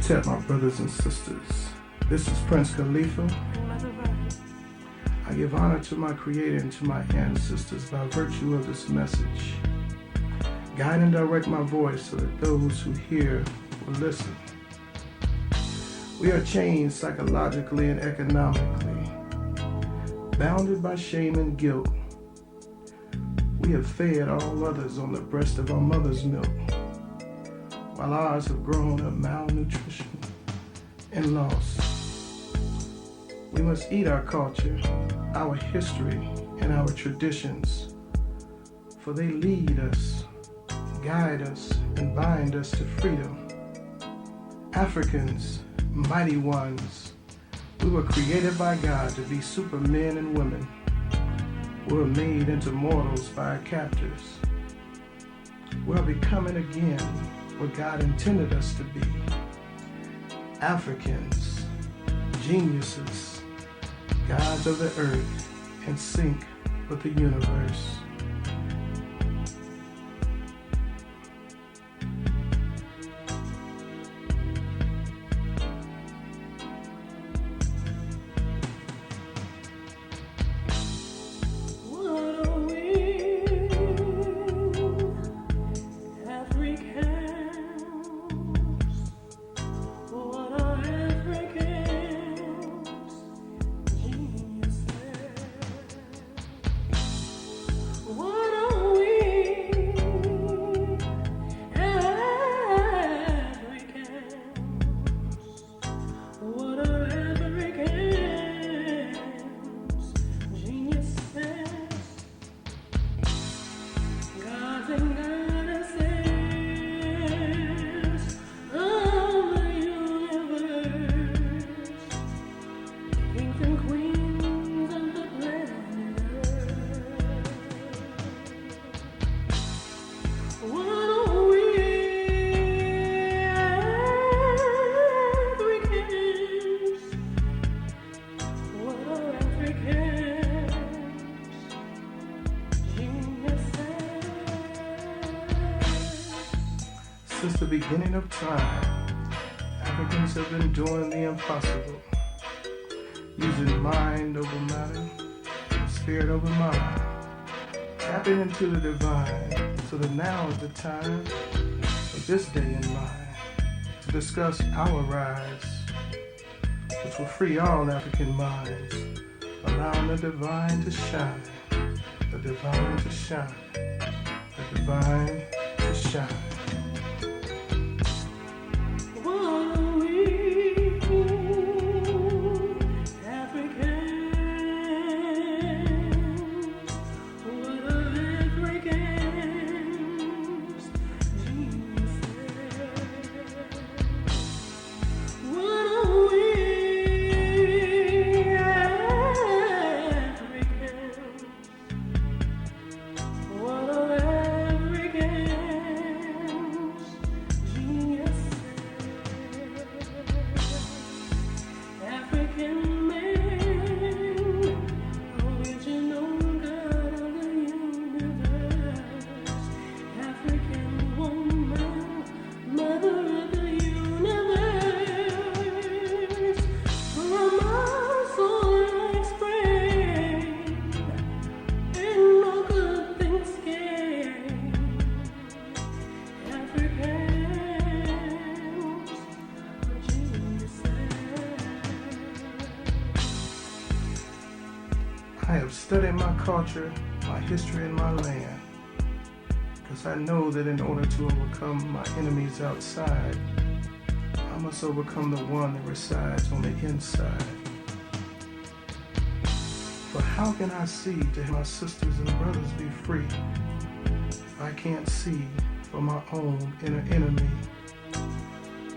Quartet, my brothers and sisters. This is Prince Khalifa. I give honor to my Creator and to my ancestors by virtue of this message. Guide and direct my voice so that those who hear will listen. We are chained psychologically and economically, bounded by shame and guilt. We have fed all others on the breast of our mother's milk, while ours have grown of malnutrition and loss. We must eat our culture, our history, and our traditions, for they lead us, guide us, and bind us to freedom. Africans, mighty ones, we were created by God to be supermen and women. We were made into mortals by our captors. We are becoming again what God intended us to be. Africans, geniuses, gods of the earth, in sync with the universe. Since the beginning of time, Africans have been doing the impossible, using mind over matter, spirit over mind, tapping into the divine, so that now is the time of this day in mind to discuss our rise, which will free all African minds, allowing the divine to shine, the divine to shine, the divine to shine. I have studied my culture, my history, and my land, because I know that in order to overcome my enemies outside, I must overcome the one that resides on the inside. For how can I see to my sisters and brothers be free if I can't see for my own inner enemy?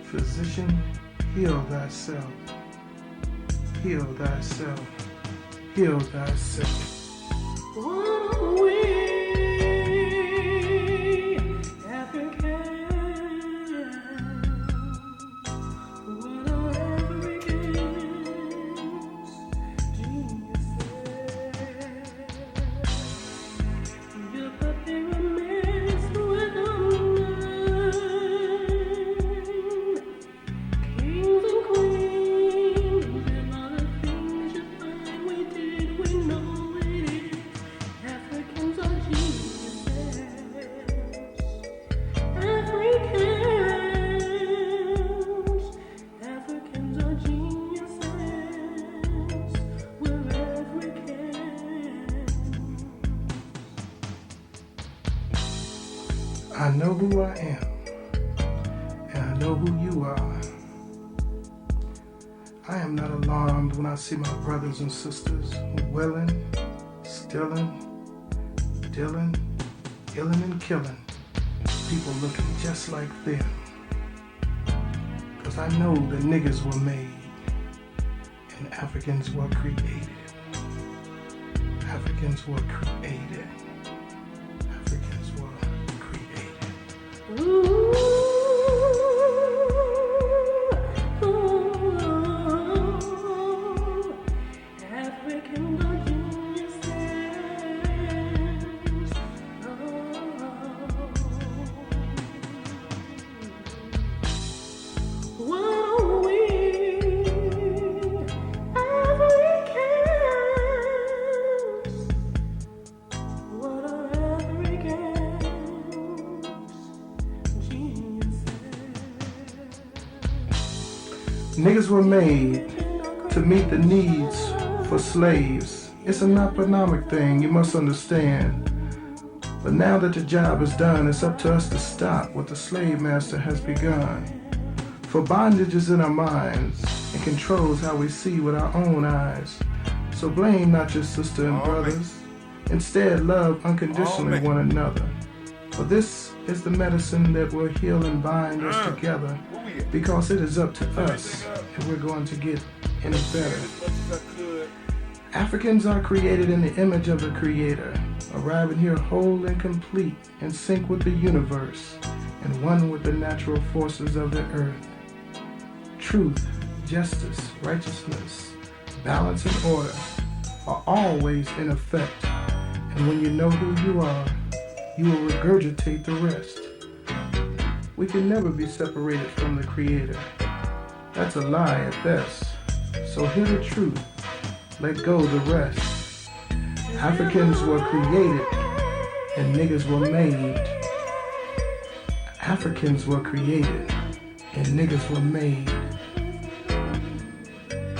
Physician, heal thyself. Heal thyself. Heal thyself. What are we, Africans? What are Africans? Geniuses. You thought they were messed with a man. I know who I am, and I know who you are. I am not alarmed when I see my brothers and sisters willing, stealing, dealing, killing and killing people looking just like them. Cause I know the niggas were made and Africans were created. Africans were created. Africans were created. Ooh, African geniuses. What are we, Africans? What are Africans? Geniuses. Niggas were made to meet the needs for slaves. It's an economic thing, you must understand. But now that the job is done, it's up to us to stop what the slave master has begun. For bondage is in our minds and controls how we see with our own eyes. So blame not your sister and brothers. Instead, love unconditionally one another. For this is the medicine that will heal and bind us together, because it is up to us if we're going to get any better. Africans are created in the image of the Creator, arriving here whole and complete, in sync with the universe, and one with the natural forces of the earth. Truth, justice, righteousness, balance, and order are always in effect, and when you know who you are, you will regurgitate the rest. We can never be separated from the Creator. That's a lie at best. So hear the truth. Let go the rest. Africans were created and niggas were made. Africans were created and niggas were made.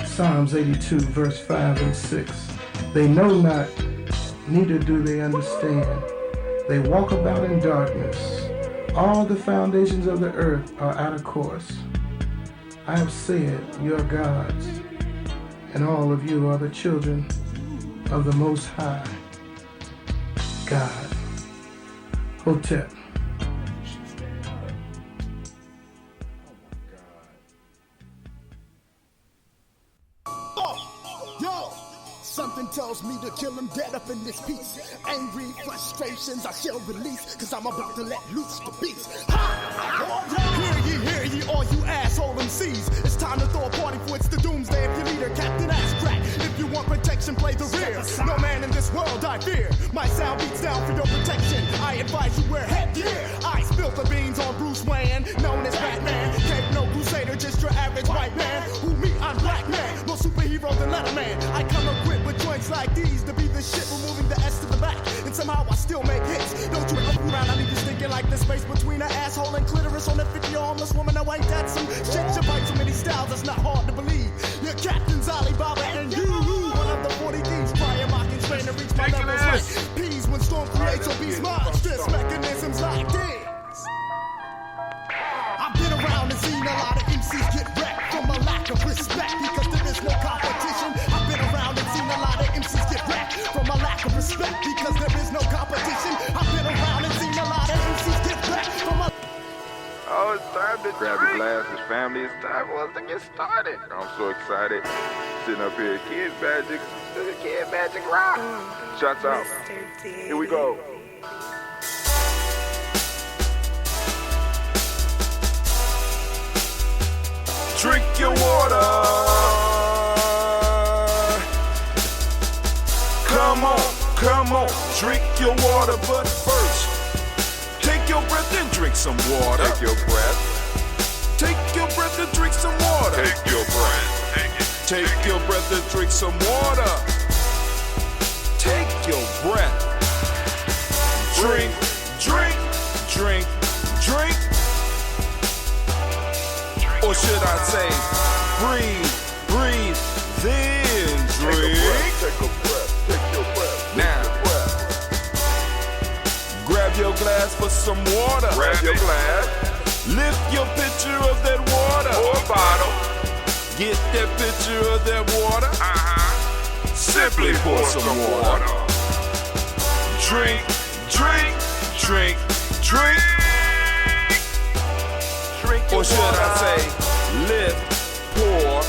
Psalms 82 verse 5 and 6. They know not, neither do they understand. They walk about in darkness. All the foundations of the earth are out of course. I have said, you are gods, and all of you are the children of the Most High God. Hotep. Something tells me to kill him dead up in this piece. Angry frustrations I shall release, cause I'm about to let loose the beast. Hear ye, all you asshole MCs. It's time to throw a party for it's the doomsday of your leader, Captain Ass Crack. If you want protection, play the rear. No man in this world I fear. My sound beats down for your protection. I advise you wear headgear. I spilled the beans on Bruce Wayne, known as Batman. Cape no crusader, just your average white man. Who me, I'm black man. More superhero than Letterman. I come equipped with joints like these to be the shit, removing the S to the back. And somehow I still make hits. Don't you look around, I leave you stinking like the space between an asshole and clitoris on a 50 homeless woman. Now ain't that some shit? You bite so many styles, that's not hard to believe. Your captain's Alibaba and you, one of the 40 thieves, trying mocking strain to reach my levels like peas when storm creates obese monstrous mechanisms like this. I've been around and seen a lot of MCs get wrecked from a lack of respect because there is no competition. I've been around and seen a lot of MCs get wrecked from a lack of respect because there is no competition. I've been around and seen a lot of MCs get wrecked from a... Oh, it's time to grab the glasses, family. It's time for us to get started. I'm so excited. Sitting up here, Kid Magic Rock. Shots out. Here we go. Drink your water. Come on, drink your water, but first, take your breath and drink some water. Take your breath. Take your breath and drink some water. Take your breath. Take your breath and drink some water. Take your breath. Drink. Or should I say, breathe, then drink. Take your breath. Now, grab your glass for some water. Grab your glass Lift your pitcher of that water. or bottle. Get that pitcher of that water. Simply pour some water. Drink, drink, drink, drink. Drink your Or should water. I say, lift, pour,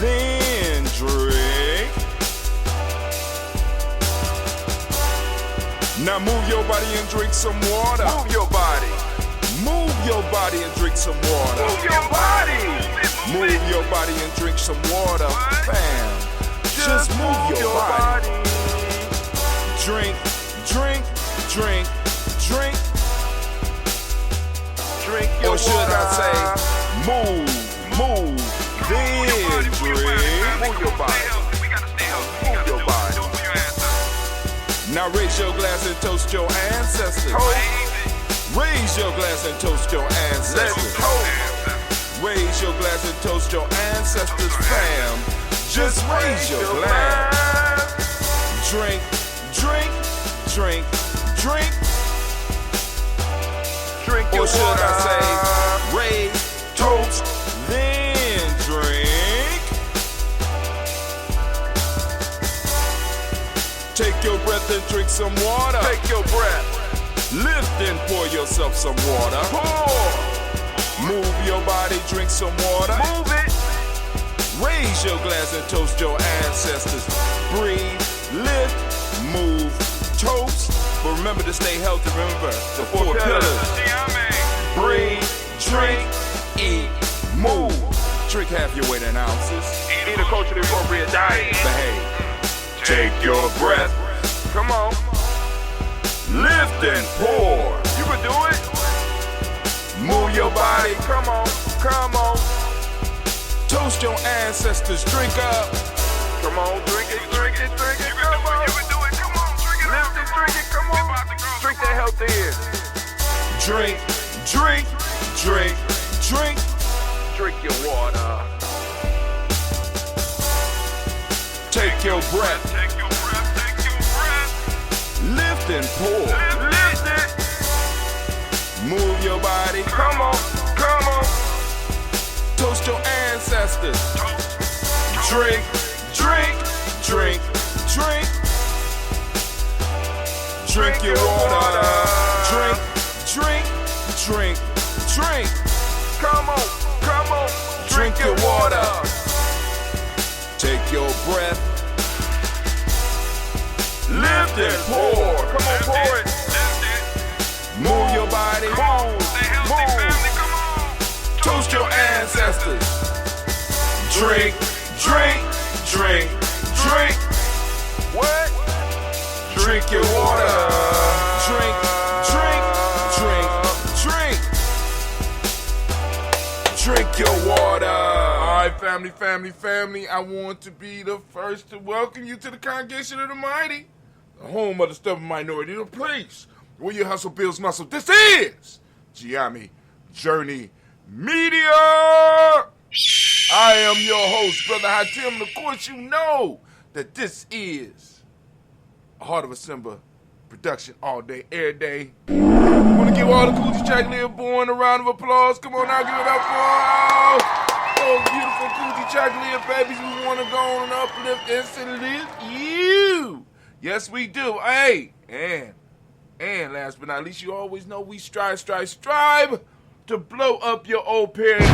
then drink. Now move your body and drink some water. Move your body. Move your body and drink some water. Move your body. Move your body and drink some water. Bam. Just move your body. Drink, drink, drink, drink. Drink your Or should water. I say, move, then drink. Move your body. Move your body. Now raise your glass and toast your ancestors. Raise your glass and toast your Let's ancestors. toast. Raise your glass and toast your ancestors, fam. Just raise your glass. Drink, drink, drink, drink. Drink your Or should water. I say, raise, toast, then drink. Take your breath and drink some water. Take your breath. Lift and pour yourself some water. Pour. Move your body, drink some water. Move it. Raise your glass and toast your ancestors. Breathe, lift, move, toast. But remember to stay healthy. Remember the four pillars. Breathe, drink, eat, move. Drink half your weight in ounces. Eat a culturally appropriate diet. Behave. Take your breath. Come on. Lift and pour. You can do it. Move your body. Come on. Come on. Toast your ancestors. Drink up. Come on. Drink it. Drink it. Drink it. Come on. You can do it. Come on. Drink it. Lift it. Drink it. Come on. Drink that healthy in. Drink, drink, drink, drink. Drink your water. Take your breath. Take your breath. Take your breath. Lift and pour. Lift it. Move your body. Come on. Come on. Toast your ancestors. Drink, drink, drink, drink. Drink your water. Drink, drink, drink, drink. Come on. Come on. Drink your water. Take your breath. Lift and pour. Come on. Pour it. Move your body. Move. Move. Toast your ancestors. Drink, drink, drink, drink. What? Drink your water. Drink, drink, drink, drink. Drink your water. All right, family. I want to be the first to welcome you to the congregation of the mighty, the home of the stubborn minority, the place where your hustle builds muscle. This is Gye-Nyame Journey Media. I am your host, Brother Hatim, and of course you know that this is a Heart of a Simba production all day, every day. I want to give all the Kujichagulia born a round of applause. Come on now, give it up for all those beautiful Kujichagulia babies. We want to go on and uplift and salute you. Yes, we do. Hey, and last but not least, you always know we strive to blow up your old paradigm.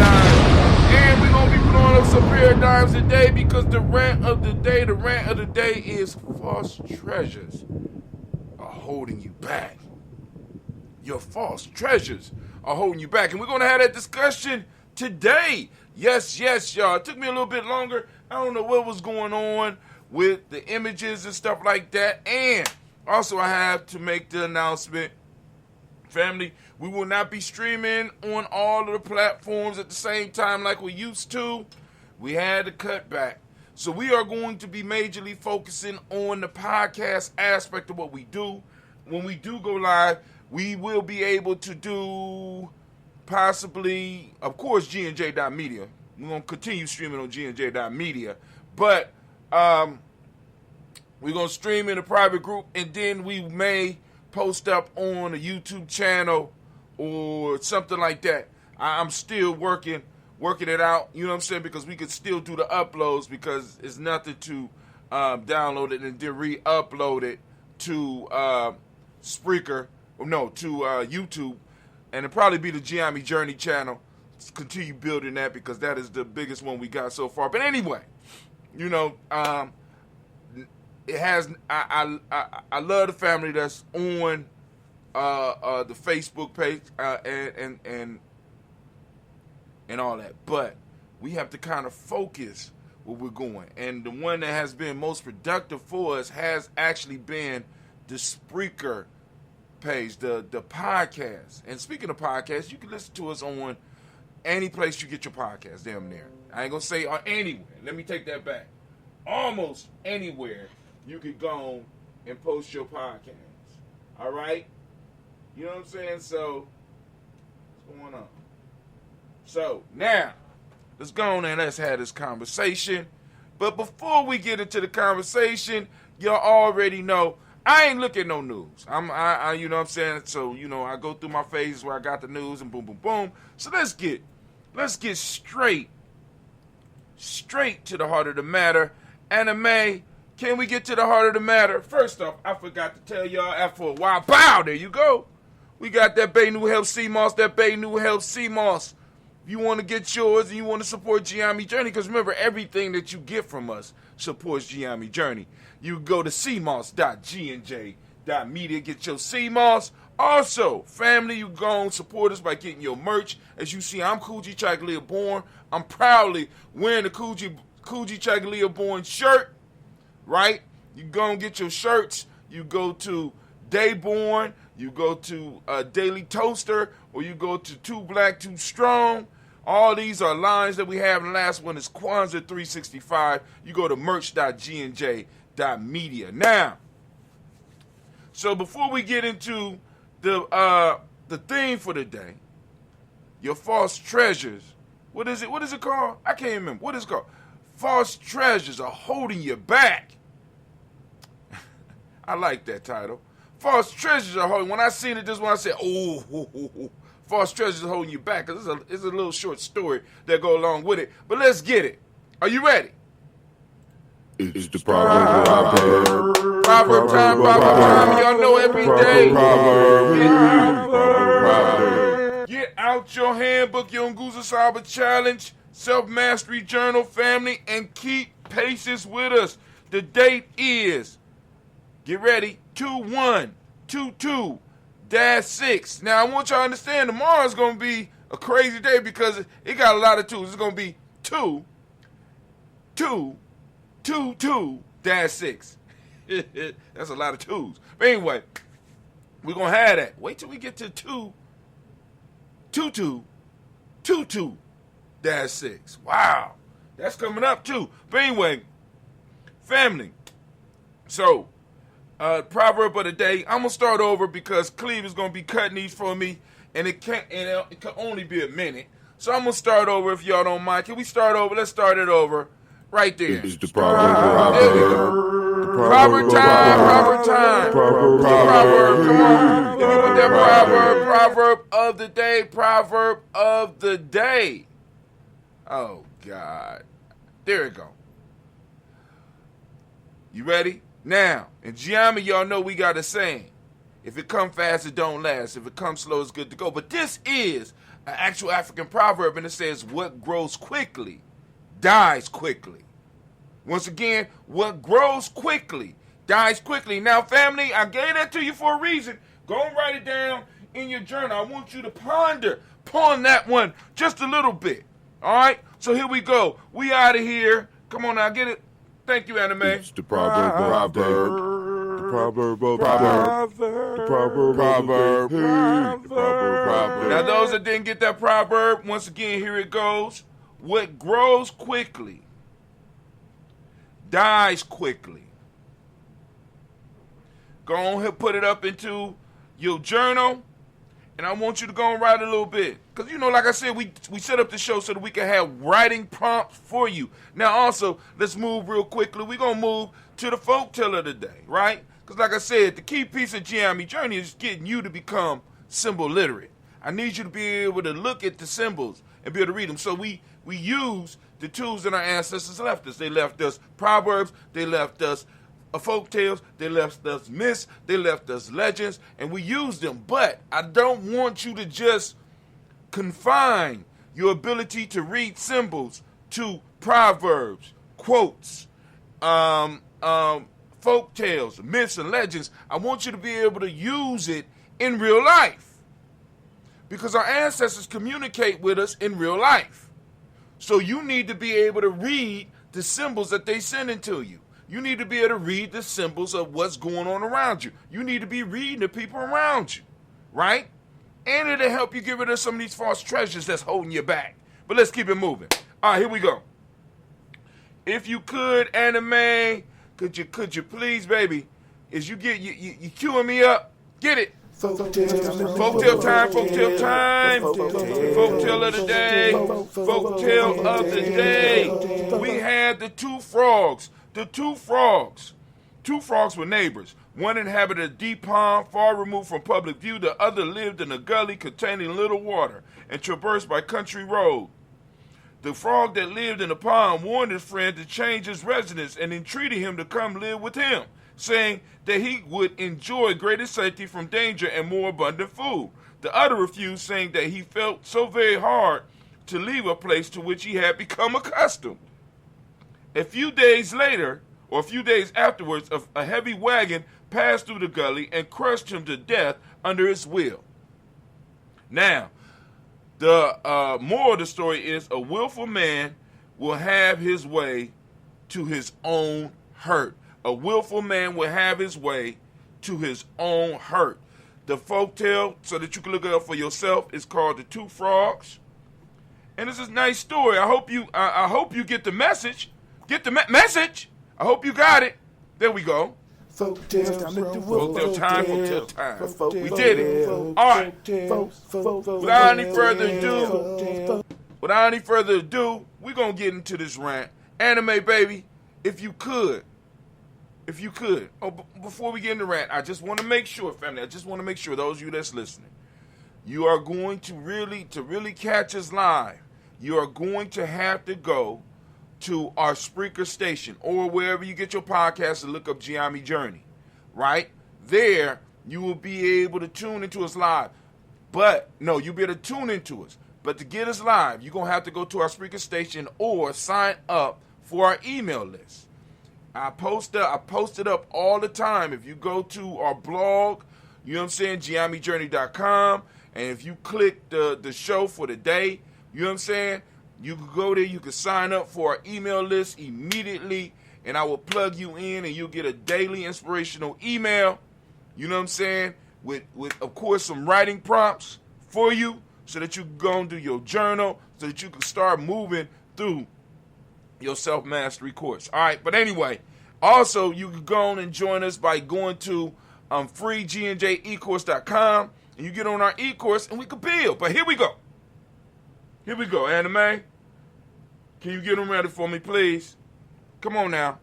And we're going to be blowing up some paradigms today because the rant of the day is false treasures are holding you back. Your false treasures are holding you back. And we're going to have that discussion today. Yes, y'all. It took me a little bit longer. I don't know what was going on with the images and stuff like that. And also I have to make the announcement, family, we will not be streaming on all of the platforms at the same time like we used to. We had to cut back. So we are going to be majorly focusing on the podcast aspect of what we do. When we do go live, we will be able to do possibly, of course, GNJ.Media. We're going to continue streaming on GNJ.Media. But we're going to stream in a private group, and then we may post up on a YouTube channel or something like that. I'm still working it out, you know what I'm saying, because we could still do the uploads because it's nothing to download it and then re-upload it to Spreaker, to YouTube, and it'll probably be the Gye-Nyame Journey channel. Let's continue building that because that is the biggest one we got so far. But anyway, you know, it has. I love the family that's on the Facebook page and all that, but we have to kind of focus where we're going. And the one that has been most productive for us has actually been the Spreaker page, the podcast. And speaking of podcasts, you can listen to us on any place you get your podcast, damn near. I ain't gonna say anywhere. Let me take that back. Almost anywhere you could go and post your podcast. All right? You know what I'm saying? So, what's going on? So, now, let's go on and let's have this conversation. But before we get into the conversation, y'all already know I ain't looking at no news. I you know what I'm saying? So, you know, I go through my phases where I got the news and boom, boom, boom. So let's get straight to the heart of the matter. Anime, can we get to the heart of the matter? First off, I forgot to tell y'all after a while. Bow, there you go. We got that Bay New Health Sea Moss, If you want to get yours and you want to support Gye-Nyame Journey, because remember, everything that you get from us supports Gye-Nyame Journey. You go to cmoss.gnj.media, get your CMOS. Also, family, you go and support us by getting your merch. As you see, I'm Kujichagulia born. I'm proudly wearing the Kujichagulia born shirt, right? You go and get your shirts. You go to Dayborn, you go to Daily Toaster, or you go to Too Black, Too Strong. All these are lines that we have. And the last one is Kwanzaa 365. You go to merch.GNJ.media. Now, so before we get into the theme for the day, your false treasures. What is it? What is it called? I can't remember. What is it called? False treasures are holding you back. I like that title. False treasures are holding. When I seen it, this one I said, "Oh, false treasures are holding you back." Because it's a little short story that go along with it. But let's get it. Are you ready? It's the Proverb time. Y'all know every day. Get out your handbook, your Nguza Saba Challenge, Self-Mastery Journal, family, and keep paces with us. The date is, get ready, 2122-6. Now, I want y'all to understand tomorrow's going to be a crazy day because it got a lot of twos. It's going to be 2222-6. That's a lot of twos. But anyway, we're going to have that. Wait till we get to 2222-6. Wow. That's coming up too. But anyway, family. So, proverb of the day. I'm gonna start over because Cleve is gonna be cutting these for me, and it can only be a minute. So I'm gonna start over if y'all don't mind. Can we start over? Let's start it over right there. It's the Proverb. There we go. Proverb time. Proverb. Come on. Let me put that proverb of the day. Proverb of the day. Oh God. There we go. You ready? Now, in Gye-Nyame, y'all know we got a saying. If it come fast, it don't last. If it comes slow, it's good to go. But this is an actual African proverb, and it says, what grows quickly dies quickly. Once again, what grows quickly dies quickly. Now, family, I gave that to you for a reason. Go and write it down in your journal. I want you to ponder that one just a little bit. All right? So here we go. We out of here. Come on now, get it. Thank you, Anime. It's the Proverb. Now, those that didn't get that proverb, once again, here it goes. What grows quickly dies quickly. Go on here, put it up into your journal, and I want you to go and write a little bit. Because, you know, like I said, we set up the show so that we can have writing prompts for you. Now, also, let's move real quickly. We're going to move to the Folktale of the day, right? Because, like I said, the key piece of Gye-Nyame Journey is getting you to become symbol literate. I need you to be able to look at the symbols and be able to read them. So we use the tools that our ancestors left us. They left us proverbs, they left us folk tales, they left us myths, they left us legends, and we use them. But I don't want you to just confine your ability to read symbols to proverbs, quotes, folk tales, myths, and legends. I want you to be able to use it in real life, because our ancestors communicate with us in real life. So you need to be able to read the symbols that they send into you. You need to be able to read the symbols of what's going on around you. You need to be reading the people around you, right? And it'll help you get rid of some of these false treasures that's holding you back. But let's keep it moving. All right, here we go. If you could, Anime, could you please, baby, as you get you queuing me up, get it. Folktale time, folktale time, folktale of the day, folktale of the day. We had the two frogs. The two frogs were neighbors. One inhabited a deep pond far removed from public view. The other lived in a gully containing little water and traversed by country road. The frog that lived in the pond warned his friend to change his residence and entreated him to come live with him, saying that he would enjoy greater safety from danger and more abundant food. The other refused, saying that he felt so very hard to leave a place to which he had become accustomed. A few days afterwards, a heavy wagon passed through the gully and crushed him to death under its wheel. Now, the moral of the story is a willful man will have his way to his own hurt. A willful man will have his way to his own hurt. The folktale, so that you can look it up for yourself, is called The Two Frogs. And it's a nice story. I hope you get the message. Get the message. I hope you got it. There we go. Folktale time. We did it. All right. Without any further ado, we're going to get into this rant. Anime, baby, if you could. Oh, before we get in the rant, I just want to make sure, family, those of you that's listening, you are going to really catch us live. You are going to have to go to our Spreaker station or wherever you get your podcast and look up Gye-Nyame Journey, right? There, you will be able to tune into us live. But, no, you'll be able to tune into us. But to get us live, you're going to have to go to our Spreaker station or sign up for our email list. I post it up all the time. If you go to our blog, you know what I'm saying, GNJMedia.support, and if you click the show for the day, you know what I'm saying, you can go there, you can sign up for our email list immediately, and I will plug you in, and you'll get a daily inspirational email, you know what I'm saying, with of course, some writing prompts for you so that you can go and do your journal, so that you can start moving through your self-mastery course. All right, but anyway, also, you can go on and join us by going to FreeGNJecourse.com, and you get on our e-course, and we can build. But here we go. Anime. Can you get them ready for me, please? Come on now.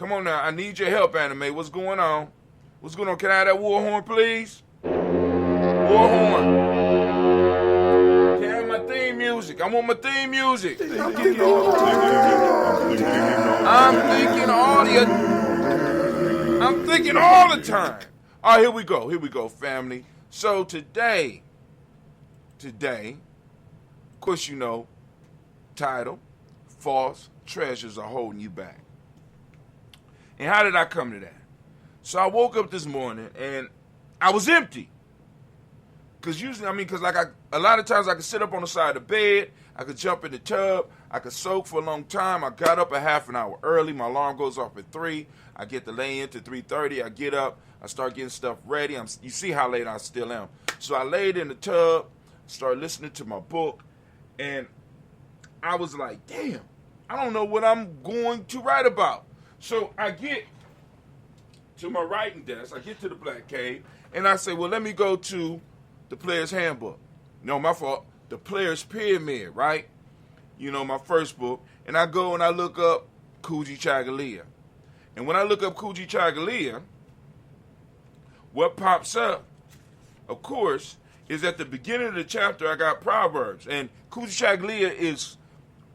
I need your help, Anime. What's going on? Can I have that war horn, please? War horn. Can I have my theme music? I want my theme music. I'm thinking all the time. All right, here we go, family. So today, of course, you know, title, False Treasures Are Holding You Back. And how did I come to that? So I woke up this morning and I was empty. Because usually, a lot of times I could sit up on the side of the bed, I could jump in the tub, I could soak for a long time. I got up a half an hour early. My alarm goes off at 3. I get to lay in to 3:30. I get up, I start getting stuff ready. You see how late I still am. So I laid in the tub, started listening to my book, and I was like, damn, I don't know what I'm going to write about. So I get to my writing desk, I get to the Black Cave, and I say, well, let me go to the Player's Handbook. No, my fault. The Player's Pyramid, right? You know, my first book. And I go and I look up Kujichagulia. And when I look up Kujichagulia, what pops up, of course, is at the beginning of the chapter, I got Proverbs. And Kujichagulia is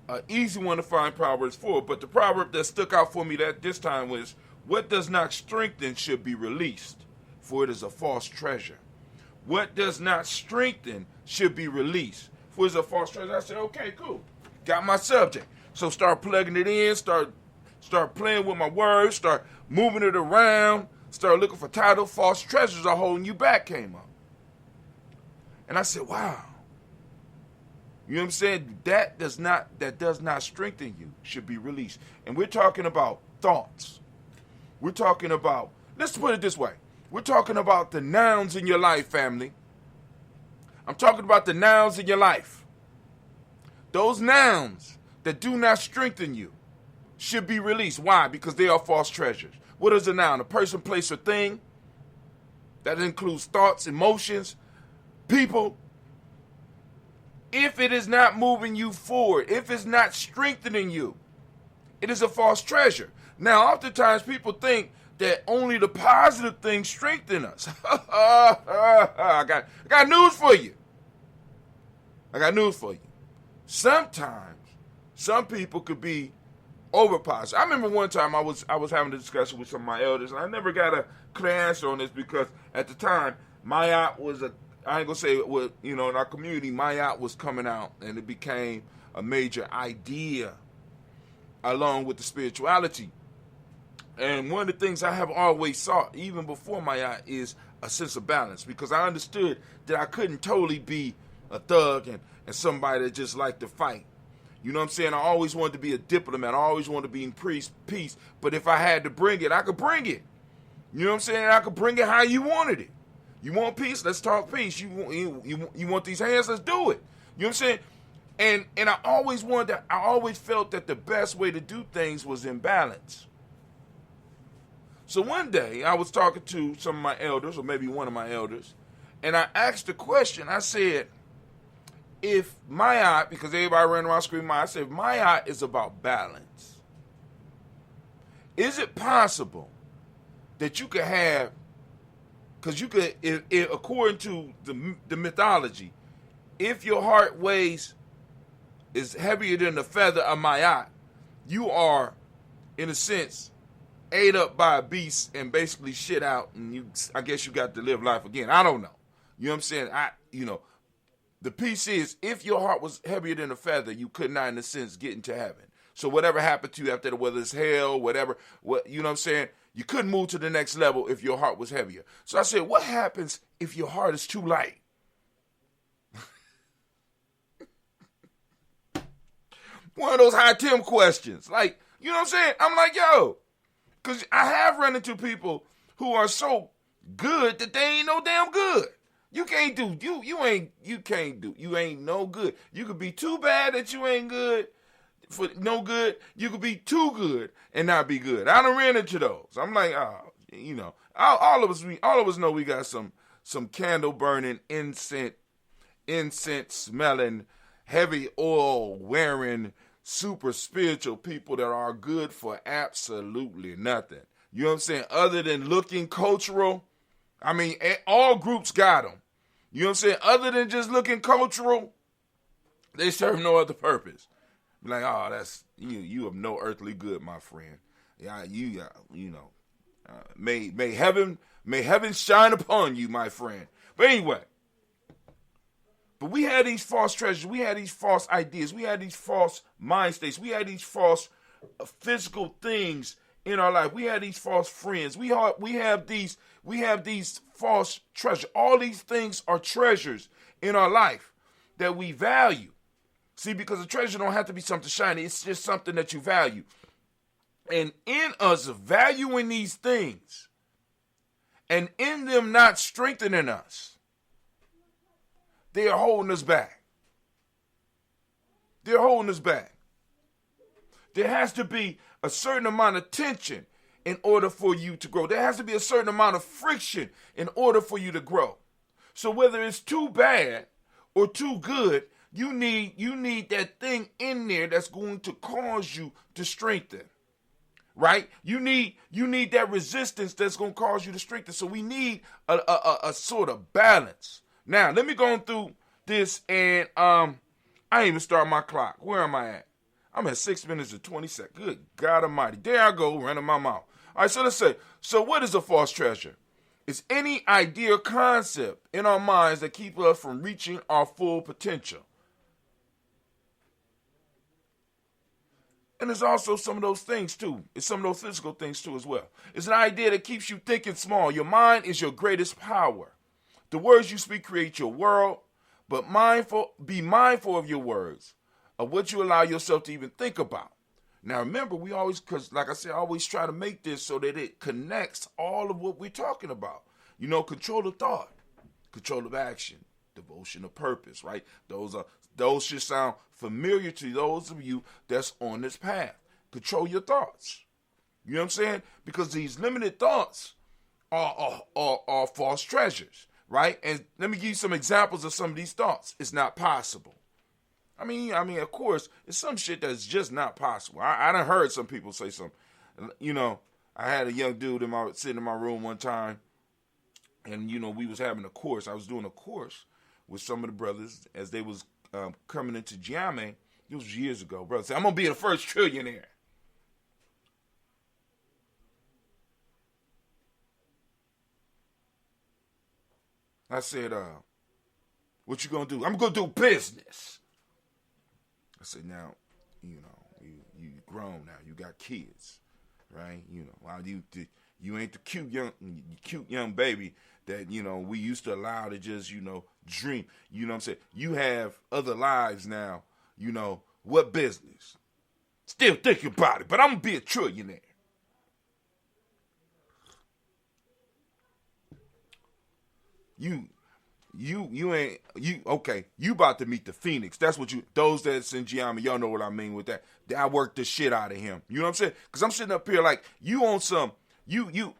an easy one to find Proverbs for. But the proverb that stuck out for me that this time was, what does not strengthen should be released, for it is a false treasure. What does not strengthen should be released, for it is a false treasure. I said, okay, cool. Got my subject. So start plugging it in, start playing with my words, start moving it around, start looking for title. False treasures are holding you back came up. And I said, wow. You know what I'm saying? That does not strengthen you should be released. And we're talking about thoughts. We're talking about, let's put it this way. We're talking about the nouns in your life, family. I'm talking about the nouns in your life. Those nouns that do not strengthen you should be released. Why? Because they are false treasures. What is a noun? A person, place, or thing. That includes thoughts, emotions, people. If it is not moving you forward, if it's not strengthening you, it is a false treasure. Now, oftentimes people think that only the positive things strengthen us. I got news for you. Sometimes some people could be over positive. I remember one time I was having a discussion with some of my elders, and I never got a clear answer on this because at the time, Mayat was I ain't gonna say it was, in our community, Mayat was coming out, and it became a major idea along with the spirituality. And one of the things I have always sought, even before Mayat, is a sense of balance, because I understood that I couldn't totally be a thug and somebody that just liked to fight. You know what I'm saying? I always wanted to be a diplomat. I always wanted to be in peace. But if I had to bring it, I could bring it. You know what I'm saying? I could bring it how you wanted it. You want peace? Let's talk peace. You want these hands? Let's do it. You know what I'm saying? And I always felt that the best way to do things was in balance. So one day I was talking to some of my elders, or maybe one of my elders, and I asked the question. I said, if Mayat, because everybody ran around screaming Mayat, I said, if Mayat is about balance, is it possible that you could have, because you could, if according to the mythology, if your heart is heavier than the feather of Mayat, you are, in a sense, ate up by a beast and basically shit out, and I guess you got to live life again. I don't know. You know what I'm saying? The piece is, if your heart was heavier than a feather, you could not, in a sense, get into heaven. So whatever happened to you after that, whether it's hell, whatever, you know what I'm saying? You couldn't move to the next level if your heart was heavier. So I said, what happens if your heart is too light? One of those high Tim questions. Like, you know what I'm saying? I'm like, yo, because I have run into people who are so good that they ain't no damn good. You can't do, you ain't no good. You could be too bad that you ain't good for no good. You could be too good and not be good. I done ran into those. I'm like, all of us know we got some candle burning, incense smelling, heavy oil wearing, super spiritual people that are good for absolutely nothing. You know what I'm saying? Other than looking cultural. I mean, all groups got them. You know what I'm saying? Other than just looking cultural, they serve no other purpose. Be like, oh, that's you have no earthly good, my friend. Yeah, may heaven shine upon you, my friend. But anyway, but we had these false treasures, we had these false ideas, we had these false mind states, we had these false physical things in our life. We had these false friends. We have these false treasures. All these things are treasures in our life that we value. See, because a treasure don't have to be something shiny. It's just something that you value. And in us valuing these things and in them not strengthening us, they are holding us back. They're holding us back. There has to be a certain amount of tension in order for you to grow. There has to be a certain amount of friction in order for you to grow. So whether it's too bad or too good, you need that thing in there that's going to cause you to strengthen. Right? You need that resistance that's going to cause you to strengthen. So we need a sort of balance. Now, let me go through this, and I ain't even start my clock. Where am I at? I'm at 6 minutes and 20 seconds. Good God Almighty. There I go, running my mouth. All right, so let's say, so what is a false treasure? It's any idea or concept in our minds that keep us from reaching our full potential. And there's also some of those things too. It's some of those physical things too as well. It's an idea that keeps you thinking small. Your mind is your greatest power. The words you speak create your world, but be mindful of your words, of what you allow yourself to even think about. Now remember, we always, because like I said, I always try to make this so that it connects all of what we're talking about. You know, control of thought, control of action, devotion of purpose, right? Those should sound familiar to those of you that's on this path. Control your thoughts. You know what I'm saying? Because these limited thoughts are false treasures, right? And let me give you some examples of some of these thoughts. It's not possible. I mean, of course, it's some shit that's just not possible. I done heard some people say something. You know, I had a young dude sitting in my room one time, and, you know, we was having a course. I was doing a course with some of the brothers as they was coming into Gye-Nyame. It was years ago. Brother said, I'm going to be the first trillionaire. I said, what you going to do? I'm going to do business. I said, now, you know, you grown now. You got kids, right? You know, while you ain't the cute young baby that, you know, we used to allow to just, you know, dream. You know what I'm saying? You have other lives now. You know, what business? Still thinking about it, but I'm going to be a trillionaire. Okay, you about to meet the Phoenix. That's what those that's in Gye-Nyame, y'all know what I mean with that. I worked the shit out of him. You know what I'm saying? Because I'm sitting up here like, you on some, you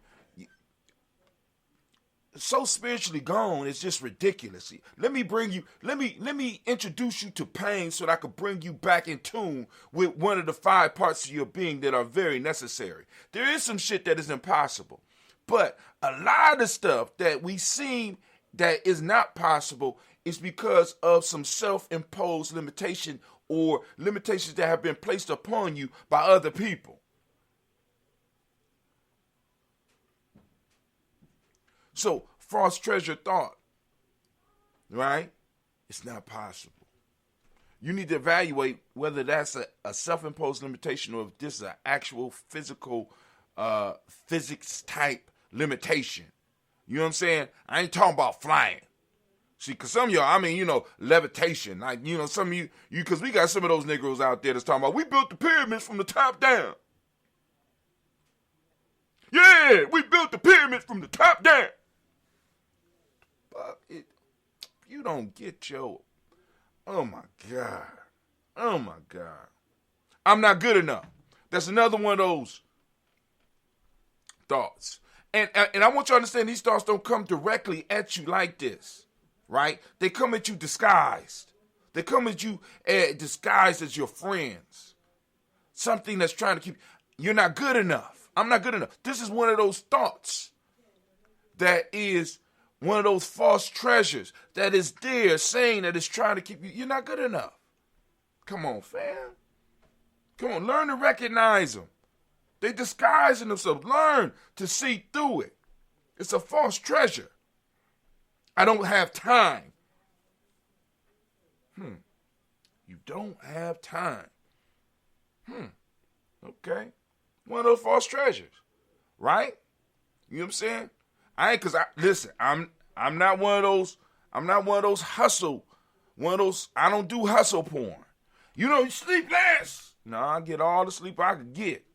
so spiritually gone, it's just ridiculous. Let me introduce you to pain so that I could bring you back in tune with one of the 5 parts of your being that are very necessary. There is some shit that is impossible, but a lot of stuff that we seem that is not possible is because of some self-imposed limitation or limitations that have been placed upon you by other people. So, false treasure thought, right? It's not possible. You need to evaluate whether that's a self-imposed limitation or if this is an actual physical, physics type limitation. You know what I'm saying? I ain't talking about flying. See, because some of y'all, I mean, you know, levitation. Like, you know, some of you, because we got some of those Negroes out there that's talking about, we built the pyramids from the top down. Yeah, we built the pyramids from the top down. But you don't get your, oh my God. Oh my God. I'm not good enough. That's another one of those thoughts. And I want you to understand these thoughts don't come directly at you like this, right? They come at you disguised. They come at you disguised as your friends. Something that's trying to keep, you're not good enough. I'm not good enough. This is one of those thoughts that is one of those false treasures that is there saying that it's trying to keep you, you're not good enough. Come on, fam. Come on, learn to recognize them. They disguising themselves. Learn to see through it. It's a false treasure. I don't have time. You don't have time. Okay. One of those false treasures. Right? You know what I'm saying? Listen, I'm not one of those hustle, I don't do hustle porn. You know, you sleep less. No, I get all the sleep I could get.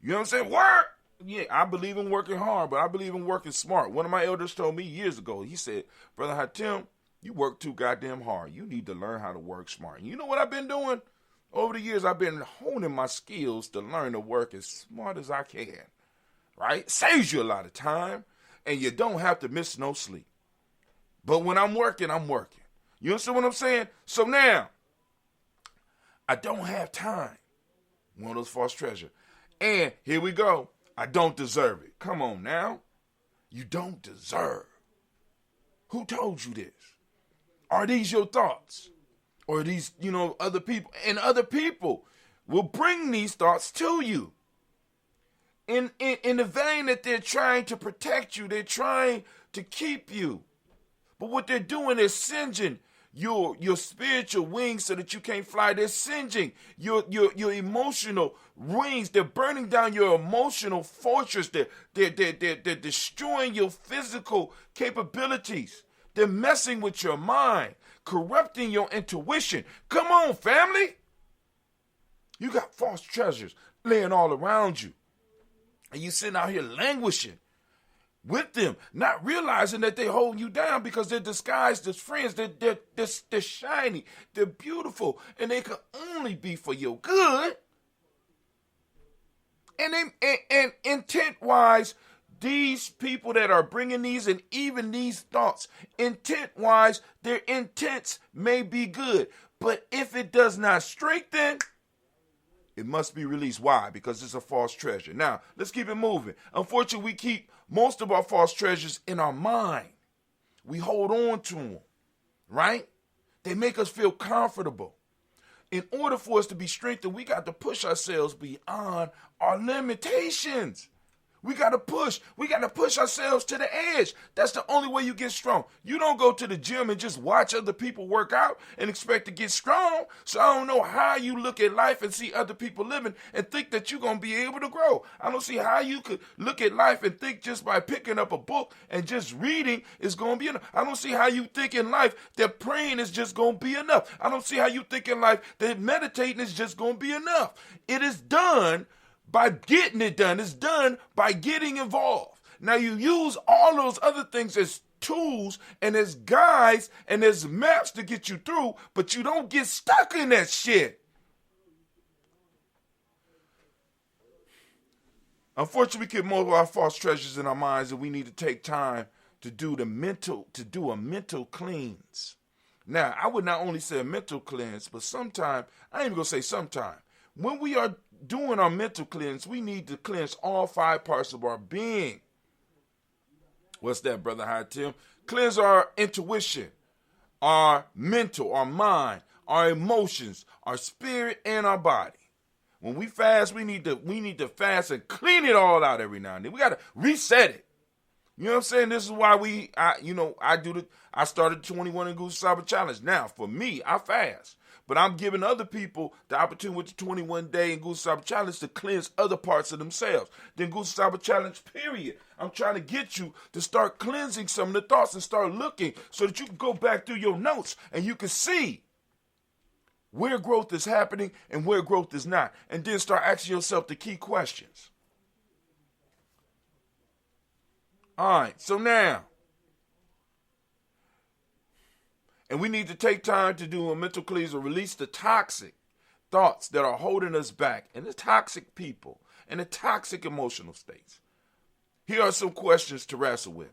You know what I'm saying? Work. Yeah, I believe in working hard, but I believe in working smart. One of my elders told me years ago, he said, Brother Hatim, you work too goddamn hard. You need to learn how to work smart. You know what I've been doing? Over the years, I've been honing my skills to learn to work as smart as I can. Right? Saves you a lot of time, and you don't have to miss no sleep. But when I'm working, I'm working. You understand what I'm saying? So now, I don't have time. One of those false treasures. And here we go. I don't deserve it. Come on now. You don't deserve. Who told you this? Are these your thoughts? Or are these, other people? And other people will bring these thoughts to you. In the vein that they're trying to protect you, they're trying to keep you. But what they're doing is singeing your spiritual wings so that you can't fly. They're singeing your emotional wings. They're burning down your emotional fortress. They're destroying your physical capabilities. They're messing with your mind, corrupting your intuition. Come on, family. You got false treasures laying all around you. And you sitting out here languishing with them, not realizing that they hold you down because they're disguised as friends. They're shiny, they're beautiful, and they can only be for your good. And intent-wise, these people that are bringing these and even these thoughts, intent-wise, their intents may be good. But if it does not strengthen, it must be released. Why? Because it's a false treasure. Now, let's keep it moving. Unfortunately, we keep most of our false treasures in our mind. We hold on to them, right? They make us feel comfortable. In order for us to be strengthened, we got to push ourselves beyond our limitations. We got to push. We got to push ourselves to the edge. That's the only way you get strong. You don't go to the gym and just watch other people work out and expect to get strong. So I don't know how you look at life and see other people living and think that you're going to be able to grow. I don't see how you could look at life and think just by picking up a book and just reading is going to be enough. I don't see how you think in life that praying is just going to be enough. I don't see how you think in life that meditating is just going to be enough. It is done by getting it done. It's done by getting involved. Now you use all those other things as tools and as guides and as maps to get you through, but you don't get stuck in that shit. Unfortunately, we keep most of our false treasures in our minds, and we need to take time to do a mental cleanse. Now, I would not only say a mental cleanse, but sometime, I ain't even gonna say sometime. When we are doing our mental cleanse, we need to cleanse all 5 parts of our being. What's that, Brother High Tim? Cleanse our intuition, our mental, our mind, our emotions, our spirit, and our body. When we fast, we need to fast and clean it all out every now and then. We got to reset it. You know what I'm saying? This is why I started the 21 and Goose Cyber Challenge. Now, for me, I fast. But I'm giving other people the opportunity with the 21-day and Goose Cyber Challenge to cleanse other parts of themselves. Then Goose Cyber Challenge, period. I'm trying to get you to start cleansing some of the thoughts and start looking so that you can go back through your notes and you can see where growth is happening and where growth is not. And then start asking yourself the key questions. All right, so now, and we need to take time to do a mental cleanse or release the toxic thoughts that are holding us back and the toxic people and the toxic emotional states. Here are some questions to wrestle with.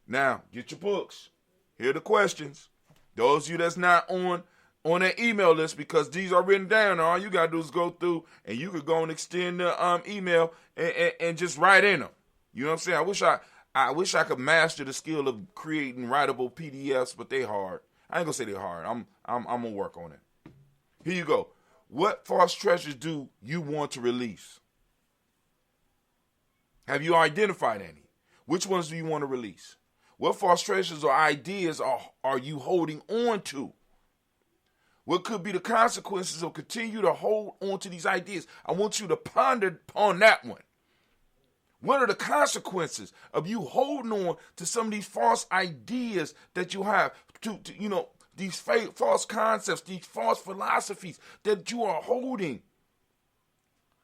Now, get your books. Here are the questions. Those of you that's not on that email list, because these are written down, all you got to do is go through and you could go and extend the email and just write in them. You know what I'm saying? I wish I could master the skill of creating writable PDFs, but they hard. I ain't gonna say they're hard. I'm gonna work on it. Here you go. What false treasures do you want to release? Have you identified any? Which ones do you want to release? What false treasures or ideas are you holding on to? What could be the consequences of continue to hold on to these ideas? I want you to ponder upon that one. What are the consequences of you holding on to some of these false ideas that you have, to these false concepts, these false philosophies that you are holding,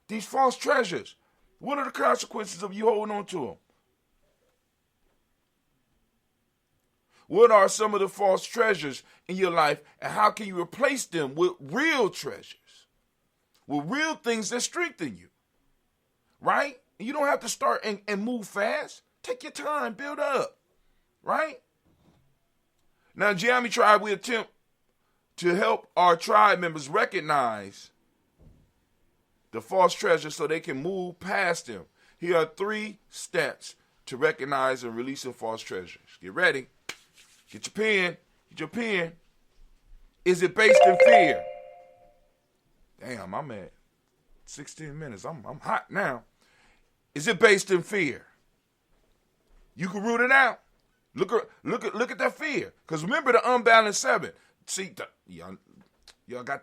these false treasures? What are the consequences of you holding on to them? What are some of the false treasures in your life, and how can you replace them with real treasures, with real things that strengthen you, right? You don't have to start and move fast. Take your time, build up, right? Now, Gye-Nyame Tribe, we attempt to help our tribe members recognize the false treasures so they can move past them. Here are 3 steps to recognize and releasing false treasures. Get ready. Get your pen. Get your pen. Is it based in fear? Damn, I'm at 16 minutes. I'm hot now. Is it based in fear? You can root it out. Look at that fear. Because remember the unbalanced seven. See, y'all have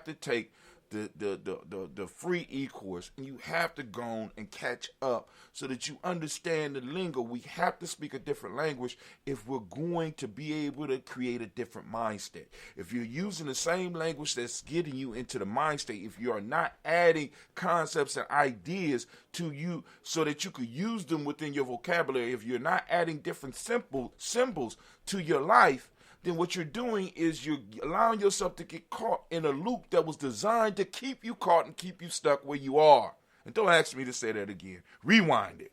to take the free e-course, and you have to go on and catch up so that you understand the lingo. We have to speak a different language if we're going to be able to create a different mind state. If you're using the same language that's getting you into the mind state, if you are not adding concepts and ideas to you so that you could use them within your vocabulary, if you're not adding different symbols to your life, then what you're doing is you're allowing yourself to get caught in a loop that was designed to keep you caught and keep you stuck where you are. And don't ask me to say that again. Rewind it.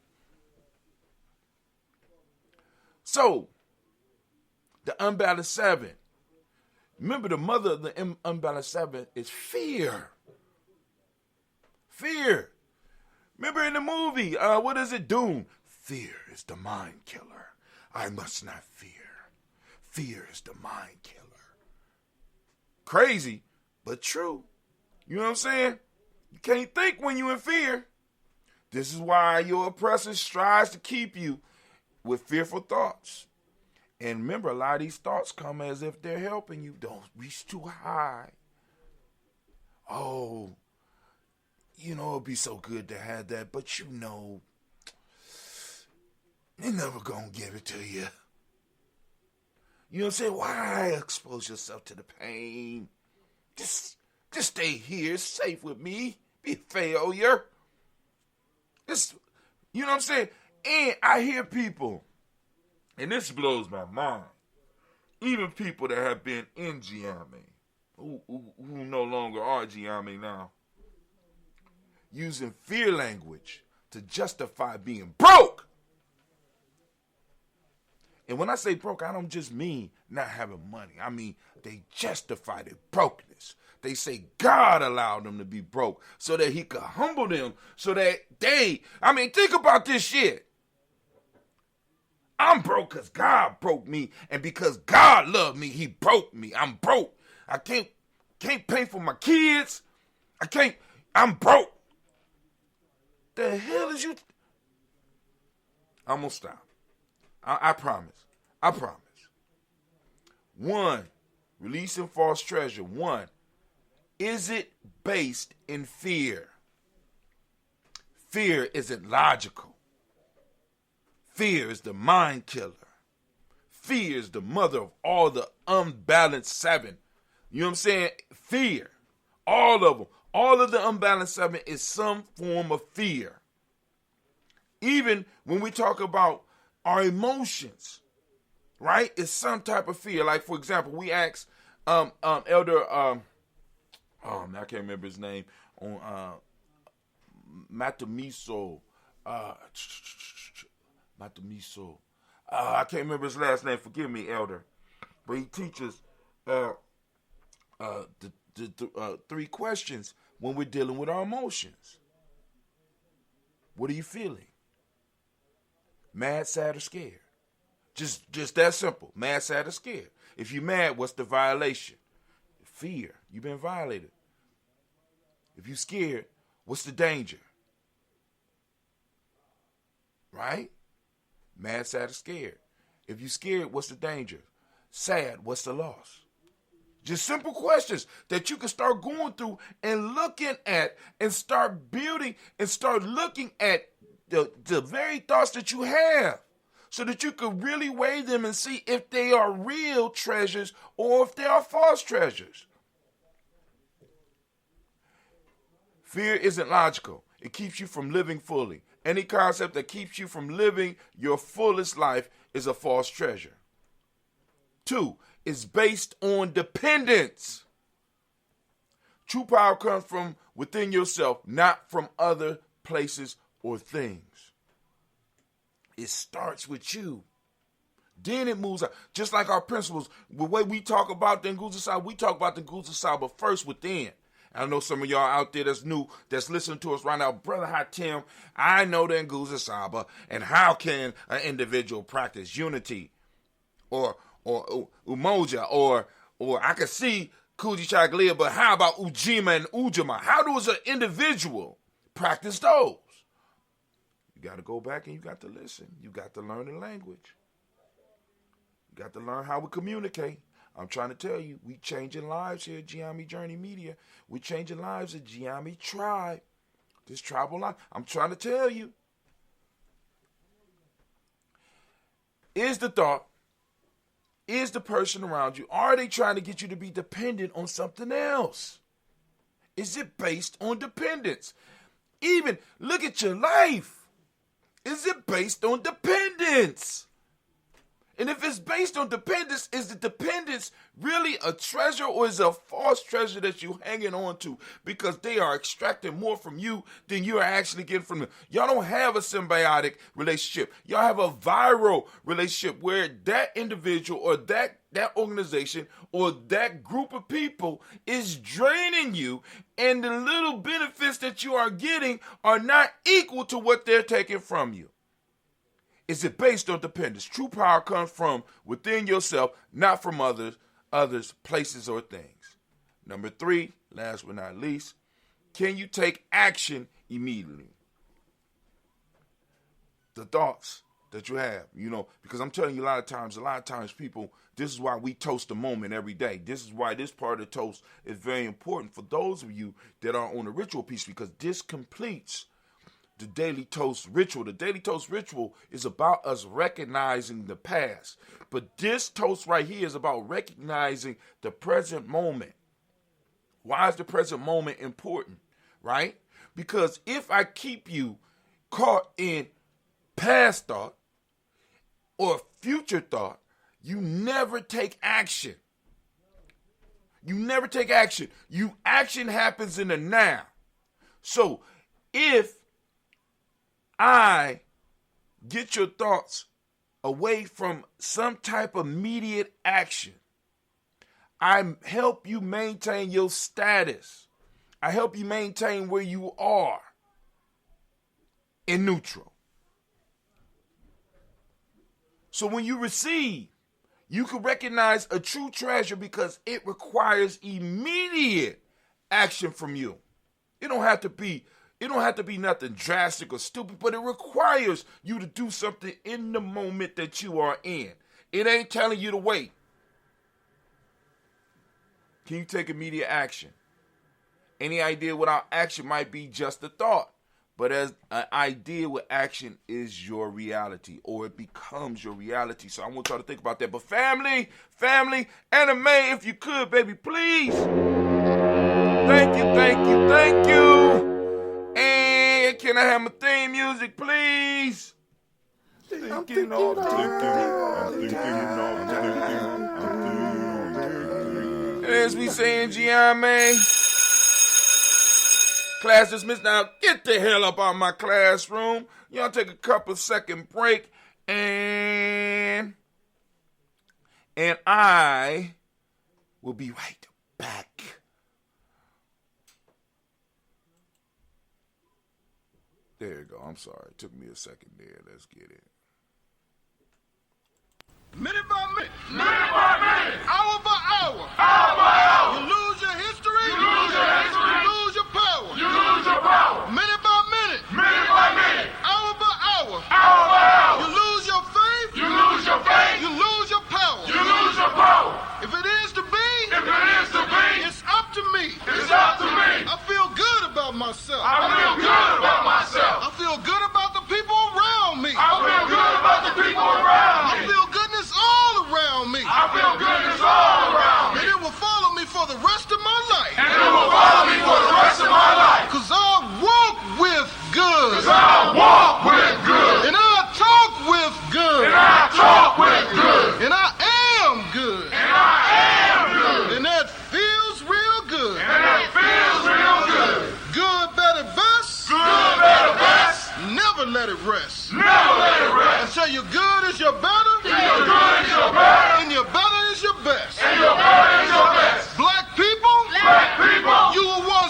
So, the unbalanced seven. Remember, the mother of the unbalanced seven is fear. Fear. Remember in the movie, what is it? Doom. Fear is the mind killer. I must not fear. Fear is the mind killer. Crazy, but true. You know what I'm saying? You can't think when you're in fear. This is why your oppressor strives to keep you with fearful thoughts. And remember, a lot of these thoughts come as if they're helping you. Don't reach too high. Oh, it'd be so good to have that, but they're never gonna give it to you. You know what I'm saying? Why expose yourself to the pain? Just stay here, safe with me. Be a failure. You know what I'm saying? And I hear people, and this blows my mind, even people that have been in Gye-Nyame, who no longer are Gye-Nyame now, using fear language to justify being broke. And when I say broke, I don't just mean not having money. I mean, they justify their brokenness. They say God allowed them to be broke so that he could humble them, so that think about this shit. I'm broke because God broke me, and because God loved me, he broke me. I'm broke. I can't pay for my kids. I'm broke. The hell is you? I'm going to stop. I promise. 1, releasing false treasure. 1, is it based in fear? Fear isn't logical. Fear is the mind killer. Fear is the mother of all the unbalanced seven. You know what I'm saying? Fear. All of them. All of the unbalanced seven is some form of fear. Even when we talk about our emotions, right? It's some type of fear. Like, for example, we asked Elder, I can't remember his name, on Matamiso. I can't remember his last name. Forgive me, Elder. But he teaches the 3 questions when we're dealing with our emotions. What are you feeling? Mad, sad, or scared? Just that simple. Mad, sad, or scared. If you're mad, what's the violation? Fear. You've been violated. If you're scared, what's the danger? Right? Mad, sad, or scared. If you're scared, what's the danger? Sad, what's the loss? Just simple questions that you can start going through and looking at and start building and start looking at the very thoughts that you have, so that you can really weigh them and see if they are real treasures or if they are false treasures. Fear isn't logical. It keeps you from living fully. Any concept that keeps you from living your fullest life is a false treasure. 2, it's based on dependence. True power comes from within yourself, not from other places or things. It starts with you. Then it moves out. Just like our principles, the way we talk about the Nguza side, we talk about the Nguza side, but first within. I know some of y'all out there that's new, that's listening to us right now. Brother Hatim, I know the Nguza Saba, and how can an individual practice unity or umoja or I can see Kujichagulia, but how about Ujima and Ujima? How does an individual practice those? You got to go back and you got to listen. You got to learn the language. You got to learn how we communicate. I'm trying to tell you, we changing lives here at Gye-Nyame Journey Media. We changing lives at Gye-Nyame Tribe. This tribal life. I'm trying to tell you. Is the thought, is the person around you, are they trying to get you to be dependent on something else? Is it based on dependence? Even look at your life. Is it based on dependence? And if it's based on dependence, is the dependence really a treasure or is it a false treasure that you're hanging on to because they are extracting more from you than you are actually getting from them? Y'all don't have a symbiotic relationship. Y'all have a viral relationship where that individual or that organization or that group of people is draining you and the little benefits that you are getting are not equal to what they're taking from you. Is it based on dependence? True power comes from within yourself, not from others, places, or things. Number 3, last but not least, can you take action immediately? The thoughts that you have, because I'm telling you a lot of times people, this is why we toast the moment every day. This is why this part of the toast is very important for those of you that are on the ritual piece, because this completes the Daily Toast ritual. The Daily Toast ritual is about us recognizing the past. But this toast right here is about recognizing the present moment. Why is the present moment important, right? Because if I keep you caught in past thought or future thought, you never take action. You never take action. Action happens in the now. So if I get your thoughts away from some type of immediate action, I help you maintain your status. I help you maintain where you are in neutral. So when you receive, you can recognize a true treasure because it requires immediate action from you. It don't have to be nothing drastic or stupid, but it requires you to do something in the moment that you are in. It ain't telling you to wait. Can you take immediate action? Any idea without action might be just a thought, but as an idea with action is your reality, or it becomes your reality. So I want y'all to think about that. But family, anime, if you could, baby, please. Thank you. And can I have my theme music, please? As we say in Gye-Nyame, class dismissed. Now get the hell up out of my classroom. Y'all take a couple second break, and I will be right back. There you go. I'm sorry. It took me a second there. Let's get it. Minute by minute. Minute by minute. Hour by hour. Hour by hour. You lose your history. You lose your history. You lose your power. You lose your power. Minute by minute. Minute by minute. Hour by hour. Hour by hour. You lose your faith. You lose your faith. You lose your power. You lose your power. If it is to be. If it is to be. It's up to me. It's up to me. I feel good about myself. I feel good about myself. I feel good about the people around me. I feel good about the people around me. I feel goodness all around me. I feel goodness all around me. And it will follow me for the rest of my life. And it will follow me for the rest of my life. Cause I walk with good. Cause I walk with good. And I talk with good. And I talk with good. And I am good. And I am good. And that feels real good. And that feels real good. Good, better, best. Good, better, best. Never let it rest. Never let it rest. Until your good is your better. Until your good is your better. And your better is your best. And your better is your best. Black people. Black people. You were once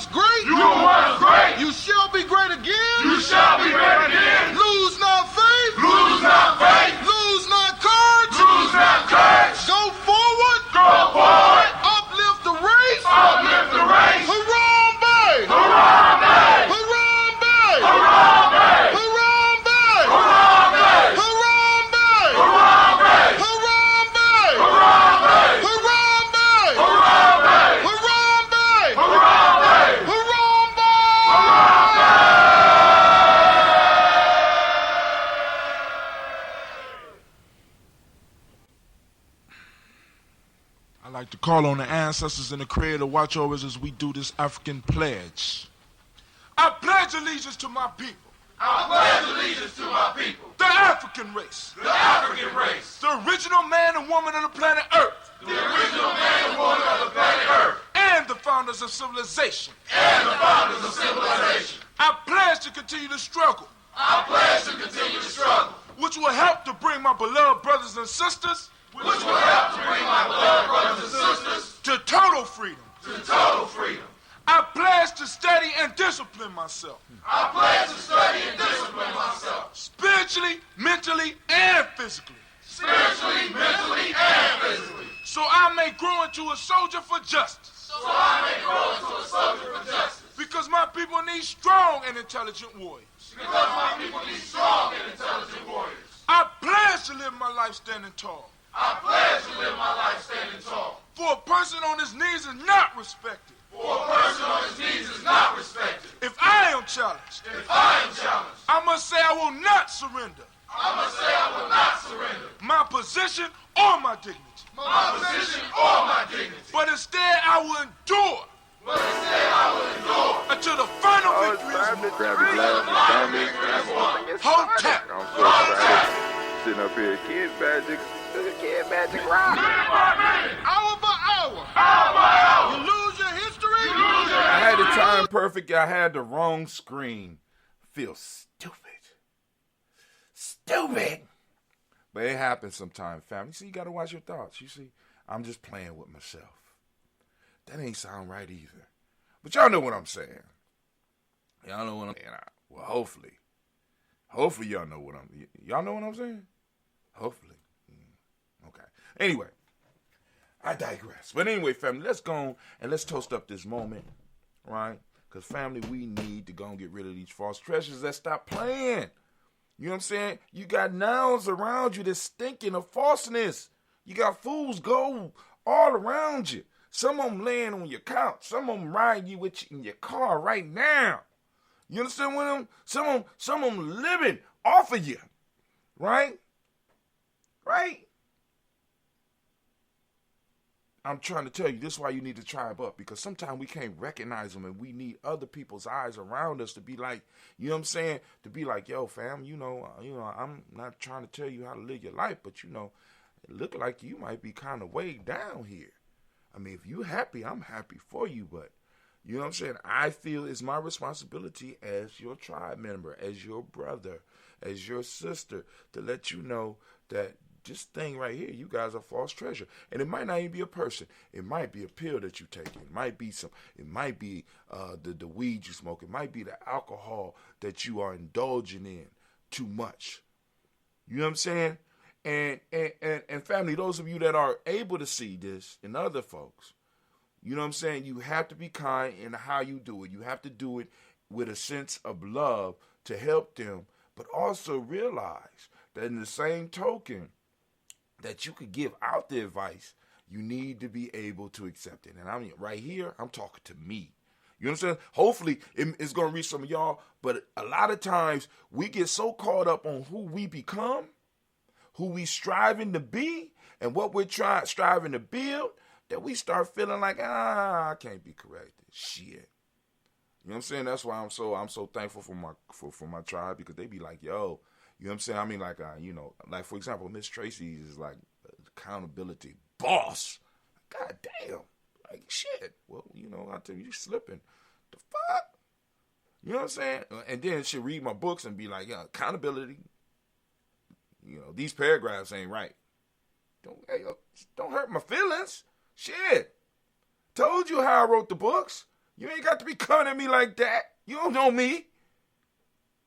like to call on the ancestors and the Creator to watch over us as we do this African pledge. I pledge allegiance to my people. I pledge allegiance to my people. The African race. The African race. The original man and woman of the planet Earth. The original man and woman of the planet Earth. And the founders of civilization. And the founders of civilization. I pledge to continue to struggle. I pledge to continue to struggle. Which will help to bring my beloved brothers and sisters. Which will help to bring my beloved brothers and sisters. To total freedom. To total freedom. I pledge to study and discipline myself. I pledge to study and discipline myself. Spiritually, mentally, and physically. Spiritually, mentally, and physically. So I may grow into a soldier for justice. So I may grow into a soldier for justice. Because my people need strong and intelligent warriors. Because my people need strong and intelligent warriors. I pledge to live my life standing tall. I pledge to live my life standing tall. For a person on his knees is not respected. For a person on his knees is not respected. If I am challenged, I must say I will not surrender. I must say I will not surrender. My position or my dignity. My position or my dignity. But instead I will endure. But instead I will endure. Until the final victory is won. Hold tight. I'm so excited. Sitting up here, Kid Magic. Kid Magic rock. Hour by hour. Hour by hour. You lose your history. You lose your I had the time perfect. I had the wrong screen. Feel stupid. Stupid. But it happens sometimes, family. See, you got to watch your thoughts. You see, I'm just playing with myself. That ain't sound right either. But y'all know what I'm saying. Y'all know what I'm saying. Well, hopefully y'all know what y'all know what I'm saying? Hopefully. Okay. Anyway, I digress. But anyway, family, let's go on and let's toast up this moment, right? Because, family, we need to go and get rid of these false treasures that stop playing. You know what I'm saying? You got nouns around you that's stinking of falseness. You got fool's gold all around you. Some of them laying on your couch. Some of them riding you with you in your car right now. You understand what I'm? Some of them living off of you, right? Right? I'm trying to tell you, this is why you need to tribe up, because sometimes we can't recognize them, and we need other people's eyes around us to be like, you know what I'm saying? To be like, yo, fam, you know, I'm not trying to tell you how to live your life, but it look like you might be kind of way down here. I mean, if you happy, I'm happy for you, but you know what I'm saying? I feel it's my responsibility as your tribe member, as your brother, as your sister, to let you know that this thing right here, you guys are false treasure. And it might not even be a person. It might be a pill that you take. It might be the weed you smoke. It might be the alcohol that you are indulging in too much. You know what I'm saying? And family, those of you that are able to see this and other folks, you know what I'm saying? You have to be kind in how you do it. You have to do it with a sense of love to help them, but also realize that in the same token that you could give out the advice, you need to be able to accept it. And I'm right here, I'm talking to me. You understand? Hopefully it's going to reach some of y'all, but a lot of times we get so caught up on who we become, who we striving to be, and what we're striving to build, that we start feeling like, I can't be corrected. Shit. You know what I'm saying? That's why I'm so thankful for my tribe, because they be like, yo, you know what I'm saying? I mean, like, like, for example, Miss Tracy is like accountability boss. God damn. Like, shit. Well, I tell you slipping. The fuck? You know what I'm saying? And then she'll read my books and be like, yeah, accountability. These paragraphs ain't right. Don't hurt my feelings. Shit. Told you how I wrote the books. You ain't got to be coming at me like that. You don't know me.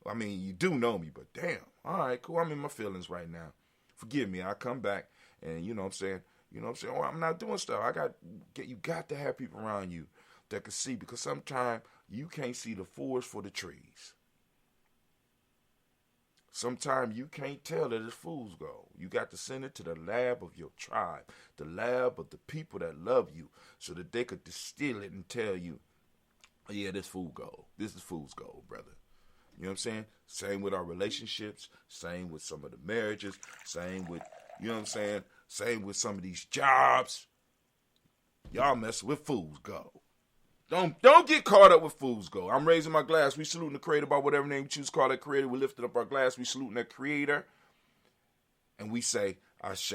I mean, you do know me, but damn. All right, cool. I'm in my feelings right now. Forgive me. I'll come back and you know what I'm saying? Oh, I'm not doing stuff. You got to have people around you that can see, because sometimes you can't see the forest for the trees. Sometimes you can't tell that it's fool's gold. You got to send it to the lab of your tribe, the lab of the people that love you, so that they could distill it and tell you, oh, yeah, this fool's gold. This is fool's gold, brother. You know what I'm saying? Same with our relationships, same with some of the marriages, same with, you know what I'm saying? Same with some of these jobs. Y'all mess with fool's gold. Don't get caught up with fool's gold. I'm raising my glass. We saluting the creator by whatever name we choose to call that creator. We lifting up our glass. We saluting that creator. And we say, Ashe.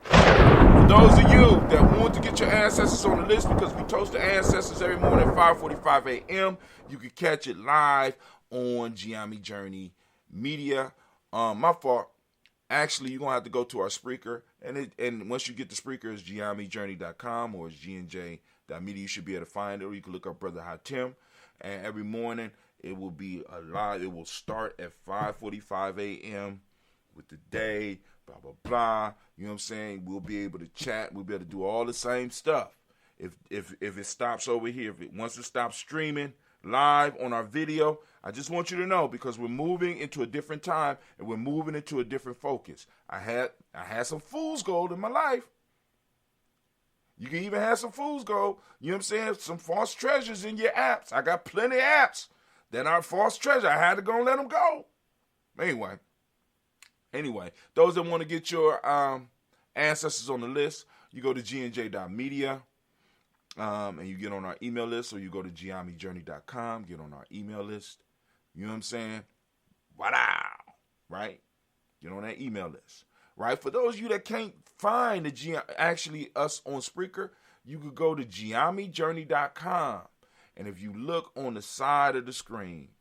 For those of you that want to get your ancestors on the list, because we toast the ancestors every morning at 5:45 a.m., you can catch it live on Gye-Nyame Journey Media. My fault. Actually, you're going to have to go to our Spreaker. And once you get the Spreaker, it's GNJMedia.support or it's GNJ.Media. You should be able to find it. Or you can look up Brother Hatim. And every morning, it will be live. It will start at 5:45 a.m. with the day, blah, blah, blah. You know what I'm saying? We'll be able to chat. We'll be able to do all the same stuff. If it stops over here, once it stops streaming live on our video, I just want you to know, because we're moving into a different time and we're moving into a different focus. I had some fool's gold in my life. You can even have some fool's gold. You know what I'm saying? Some false treasures in your apps. I got plenty of apps that are false treasure. I had to go and let them go. Anyway, those that want to get your ancestors on the list, you go to GNJ.Media. And you get on our email list, or you go to GNJMedia.support, get on our email list. You know what I'm saying? Wow. Right? Get on that email list. Right? For those of you that can't find us on Spreaker, you could go to GNJMedia.support. And if you look on the side of the screen,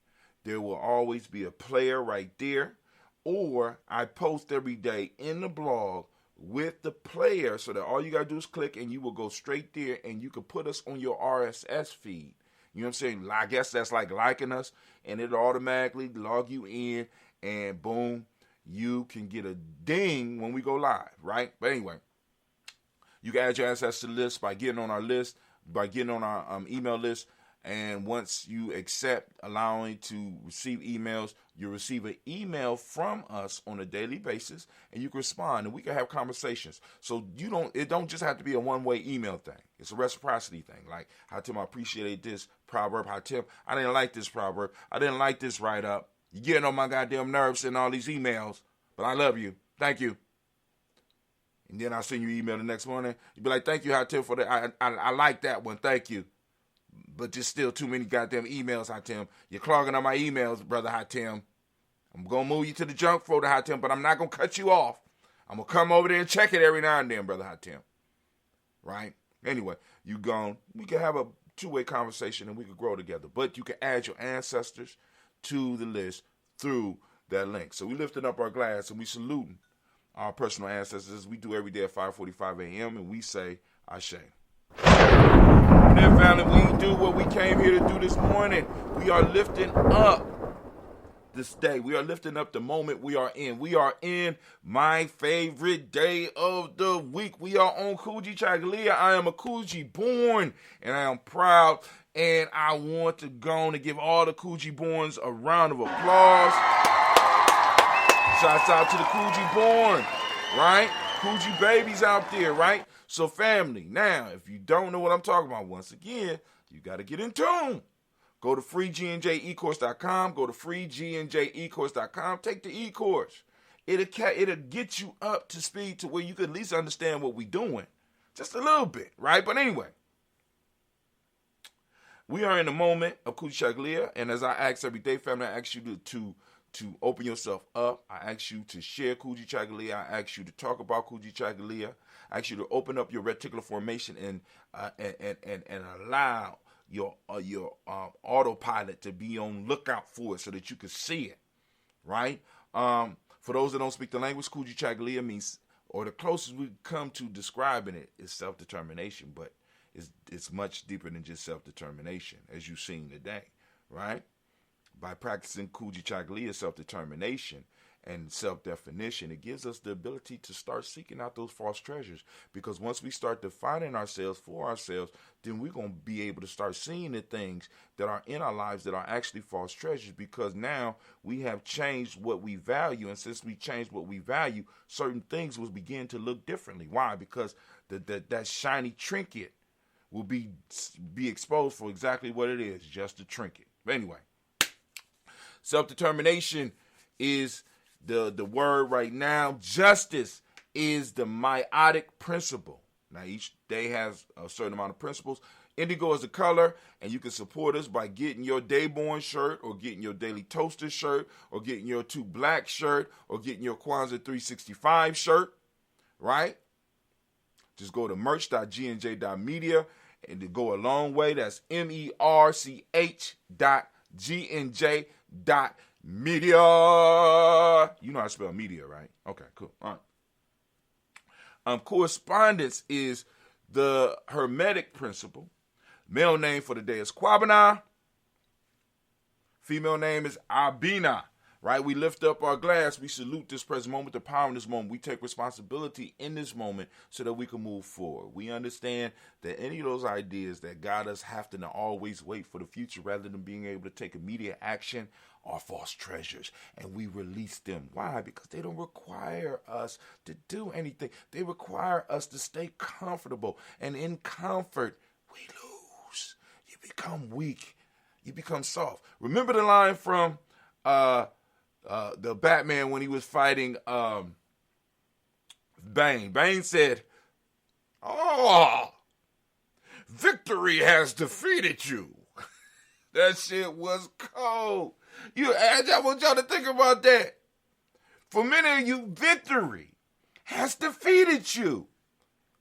there will always be a player right there. Or I post every day in the blog with the player, so that all you got to do is click and you will go straight there and you can put us on your RSS feed. You know what I'm saying? I guess that's like liking us, and it'll automatically log you in, and boom, you can get a ding when we go live, right? But anyway, you can add your ancestors to the list by getting on our list, by getting on our email list. And once you accept allowing to receive emails, you'll receive an email from us on a daily basis, and you can respond, and we can have conversations. So it don't just have to be a one-way email thing. It's a reciprocity thing. Like, Hatim, I appreciate this proverb. Hatim, I didn't like this proverb. I didn't like this write-up. You're getting on my goddamn nerves sending all these emails, but I love you. Thank you. And then I'll send you an email the next morning. You'll be like, thank you, Hatim, for that. I like that one. Thank you. But there's still too many goddamn emails, Hatim. You're clogging on my emails, Brother Hatim. I'm going to move you to the junk folder, Hatim, but I'm not going to cut you off. I'm going to come over there and check it every now and then, Brother Hatim. Right? Anyway, we can have a two-way conversation and we can grow together. But you can add your ancestors to the list through that link. So we lifting up our glass and we saluting our personal ancestors as we do every day at 5:45 a.m. and we say, Ashe. Then, family, we do what we came here to do this morning. We are lifting up this day. We are lifting up the moment we are in. We are in my favorite day of the week. We are on Kujichagulia. I am a Kuji born, and I am proud. And I want to go on and give all the Kuji borns a round of applause. Shouts out to the Kuji born, right? Kuji babies out there, right? So family, now, if you don't know what I'm talking about, once again, you got to get in tune. Go to FreeGNJecourse.com. Go to FreeGNJecourse.com. Take the e-course. It'll get you up to speed to where you can at least understand what we're doing. Just a little bit, right? But anyway, we are in the moment of Kujichagulia, and as I ask every day, family, I ask you to open yourself up. I ask you to share Kujichagulia. I ask you to talk about Kujichagulia. I ask you to open up your reticular formation and allow your autopilot to be on lookout for it so that you can see it, right? For those that don't speak the language, Kujichagulia means, or the closest we come to describing it is self-determination, but it's much deeper than just self-determination, as you've seen today, right? By practicing Kujichagulia, self-determination and self-definition, it gives us the ability to start seeking out those false treasures. Because once we start defining ourselves for ourselves, then we're going to be able to start seeing the things that are in our lives that are actually false treasures, because now we have changed what we value. And since we changed what we value, certain things will begin to look differently. Why? Because that shiny trinket will be exposed for exactly what it is, just a trinket. But anyway, self-determination is the word right now. Justice is the meiotic principle. Now, each day has a certain amount of principles. Indigo is the color, and you can support us by getting your Dayborn shirt or getting your Daily Toaster shirt or getting your 2 Black shirt or getting your Kwanzaa 365 shirt, right? Just go to merch.GNJ.media and to go a long way. That's merch.GNJ.media. You know how to spell media, right? Okay, cool. All right. Correspondence is the Hermetic principle. Male name for the day is Kwabena. Female name is Abina. Right? We lift up our glass. We salute this present moment, the power in this moment. We take responsibility in this moment so that we can move forward. We understand that any of those ideas that got us having to always wait for the future rather than being able to take immediate action are false treasures. And we release them. Why? Because they don't require us to do anything. They require us to stay comfortable. And in comfort, we lose. You become weak. You become soft. Remember the line from the Batman when he was fighting Bane. Bane said, "Oh, victory has defeated you." That shit was cold. I want y'all to think about that. For many of you, victory has defeated you.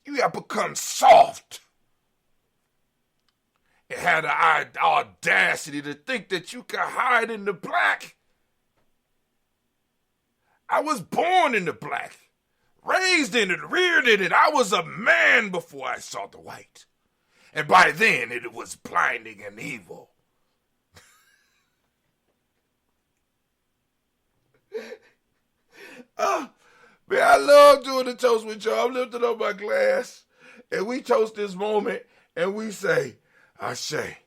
You have become soft. It had the audacity to think that you could hide in the black. I was born in the black, raised in it, reared in it. I was a man before I saw the white. And by then, it was blinding and evil. Man, I love doing the toast with y'all. I'm lifting up my glass, and we toast this moment, and we say, Ashe.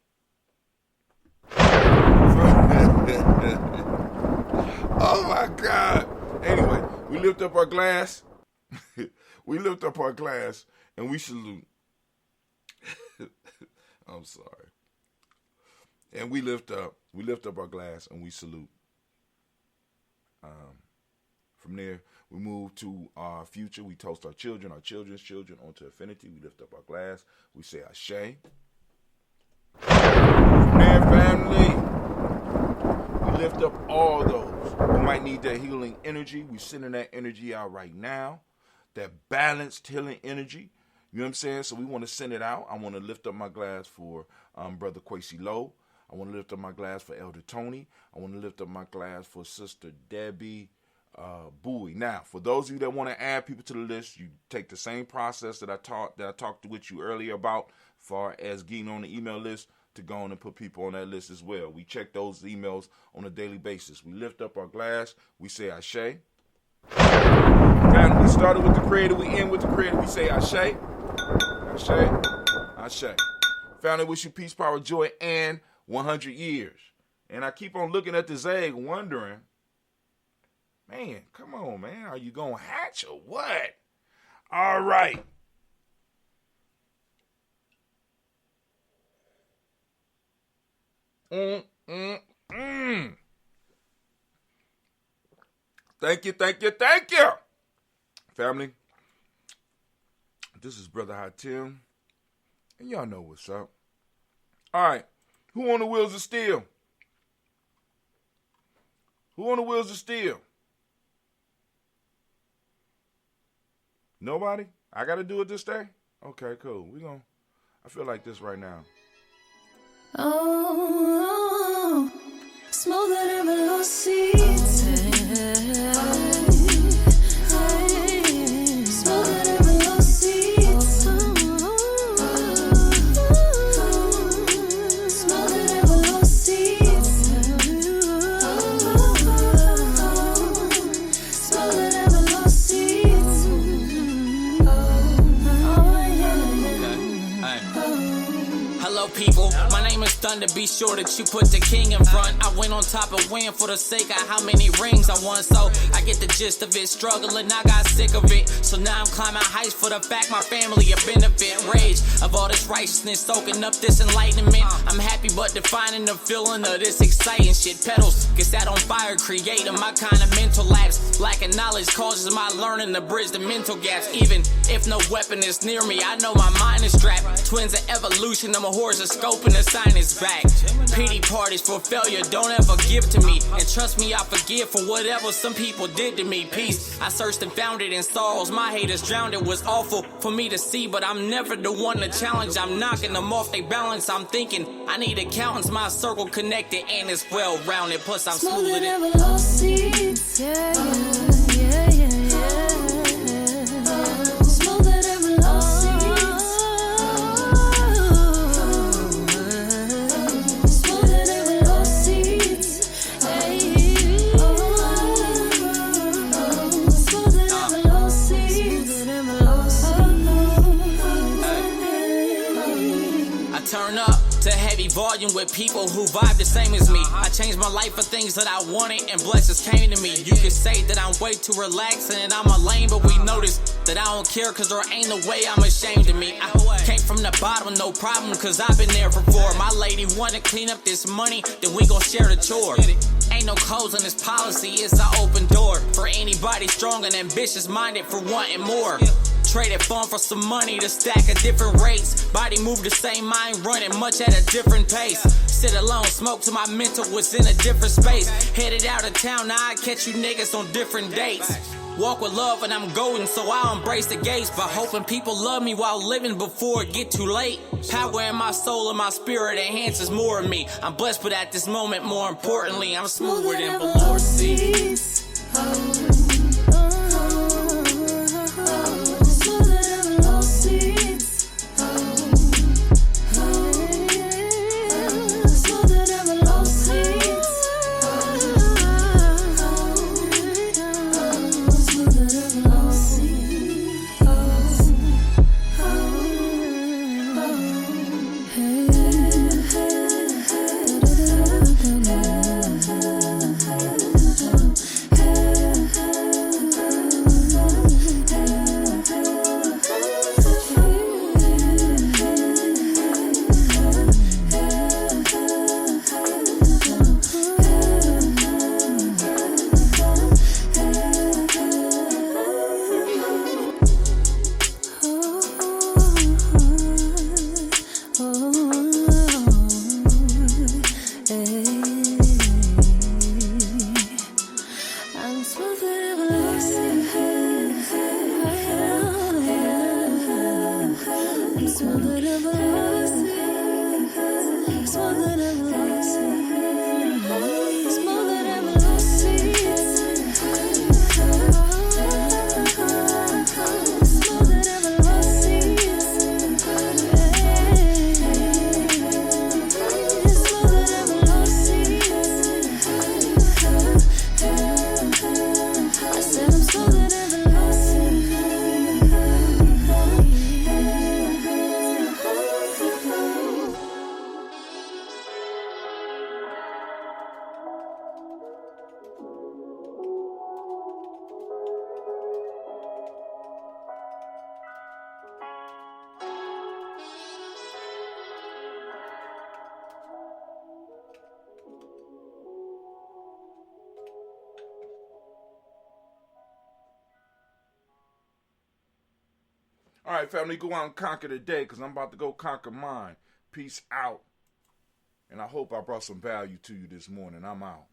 Oh, my God. Anyway, we lift up our glass. We lift up our glass, and we salute. I'm sorry. And we lift up our glass, and we salute. From there, we move to our future. We toast our children, our children's children onto infinity. We lift up our glass. We say Ashe. From there, family, we lift up all those who might need that healing energy. We're sending that energy out right now, that balanced healing energy. You know what I'm saying? So we want to send it out. I want to lift up my glass for Brother Kwesi Lowe. I want to lift up my glass for Elder Tony. I want to lift up my glass for Sister Debbie Bowie. Now, for those of you that want to add people to the list, you take the same process that I talked with you earlier about, as far as getting on the email list, to go on and put people on that list as well. We check those emails on a daily basis. We lift up our glass. We say Ashe. Family, we started with the Creator. We end with the Creator. We say Ashe. Ashe. Ashe. Family, wish you peace, power, joy, and 100 years. And I keep on looking at this egg wondering, man, come on, man. Are you going to hatch or what? All right. Thank you. Family, this is Brother Hatim, and y'all know what's up. All right. Who on the wheels of steel? Who on the wheels of steel? Nobody? I got to do it this day? Okay, cool. I feel like this right now. Oh, smoother than below seats. Smoother than below seats. Smoother than below seats. Smoother than below seats. Hello, people. My name is Thunder. time to be sure that you put the king in front. I went on top and win for the sake of how many rings I won. So I get the gist of it, struggling, I got sick of it. So now I'm climbing heights for the fact my family a benefit. Rage of all this righteousness, soaking up this enlightenment. I'm happy but defining the feeling of this exciting shit. Pedals get set on fire, creating my kind of mental lapse. Lacking knowledge causes my learning to bridge the mental gaps. Even if no weapon is near me, I know my mind is strapped. Twins of evolution, I'm a horoscope and the sign is back. Pity parties for failure, don't ever give to me. And trust me, I forgive for whatever some people did to me. Peace, I searched and found it in sorrows. My haters drowned, it was awful for me to see, but I'm never the one to challenge. I'm knocking them off they balance. I'm thinking I need accountants, my circle connected and it's well rounded. Plus I'm smoother than ever lost seeds. Yeah, yeah, yeah, yeah. Smoother than ever lost seeds. Smoother than ever lost seeds. Smoother than ever lost seeds. I turn up to heavy volume with people who vibe the same as me. I changed my life for things that I wanted and blessings came to me. You could say that I'm way too relaxed and I'm a lame, but we notice that I don't care cause there ain't no way I'm ashamed of me. I came from the bottom, no problem, cause I've been there before. My lady wanna clean up this money, then we gon' share the chore. Ain't no codes on this policy, it's an open door for anybody strong and ambitious minded for wanting more. Traded fun for some money to stack at different rates. Body move the same, mind running much at a different pace. Sit alone, smoke till my mental was in a different space. Headed out of town, now I catch you niggas on different dates. Walk with love and I'm golden, so I'll embrace the gates. But hoping people love me while living before it get too late. Power in my soul and my spirit enhances more of me. I'm blessed, but at this moment, more importantly, I'm smoother than velour seeds. All right, family, go out and conquer the day because I'm about to go conquer mine. Peace out. And I hope I brought some value to you this morning. I'm out.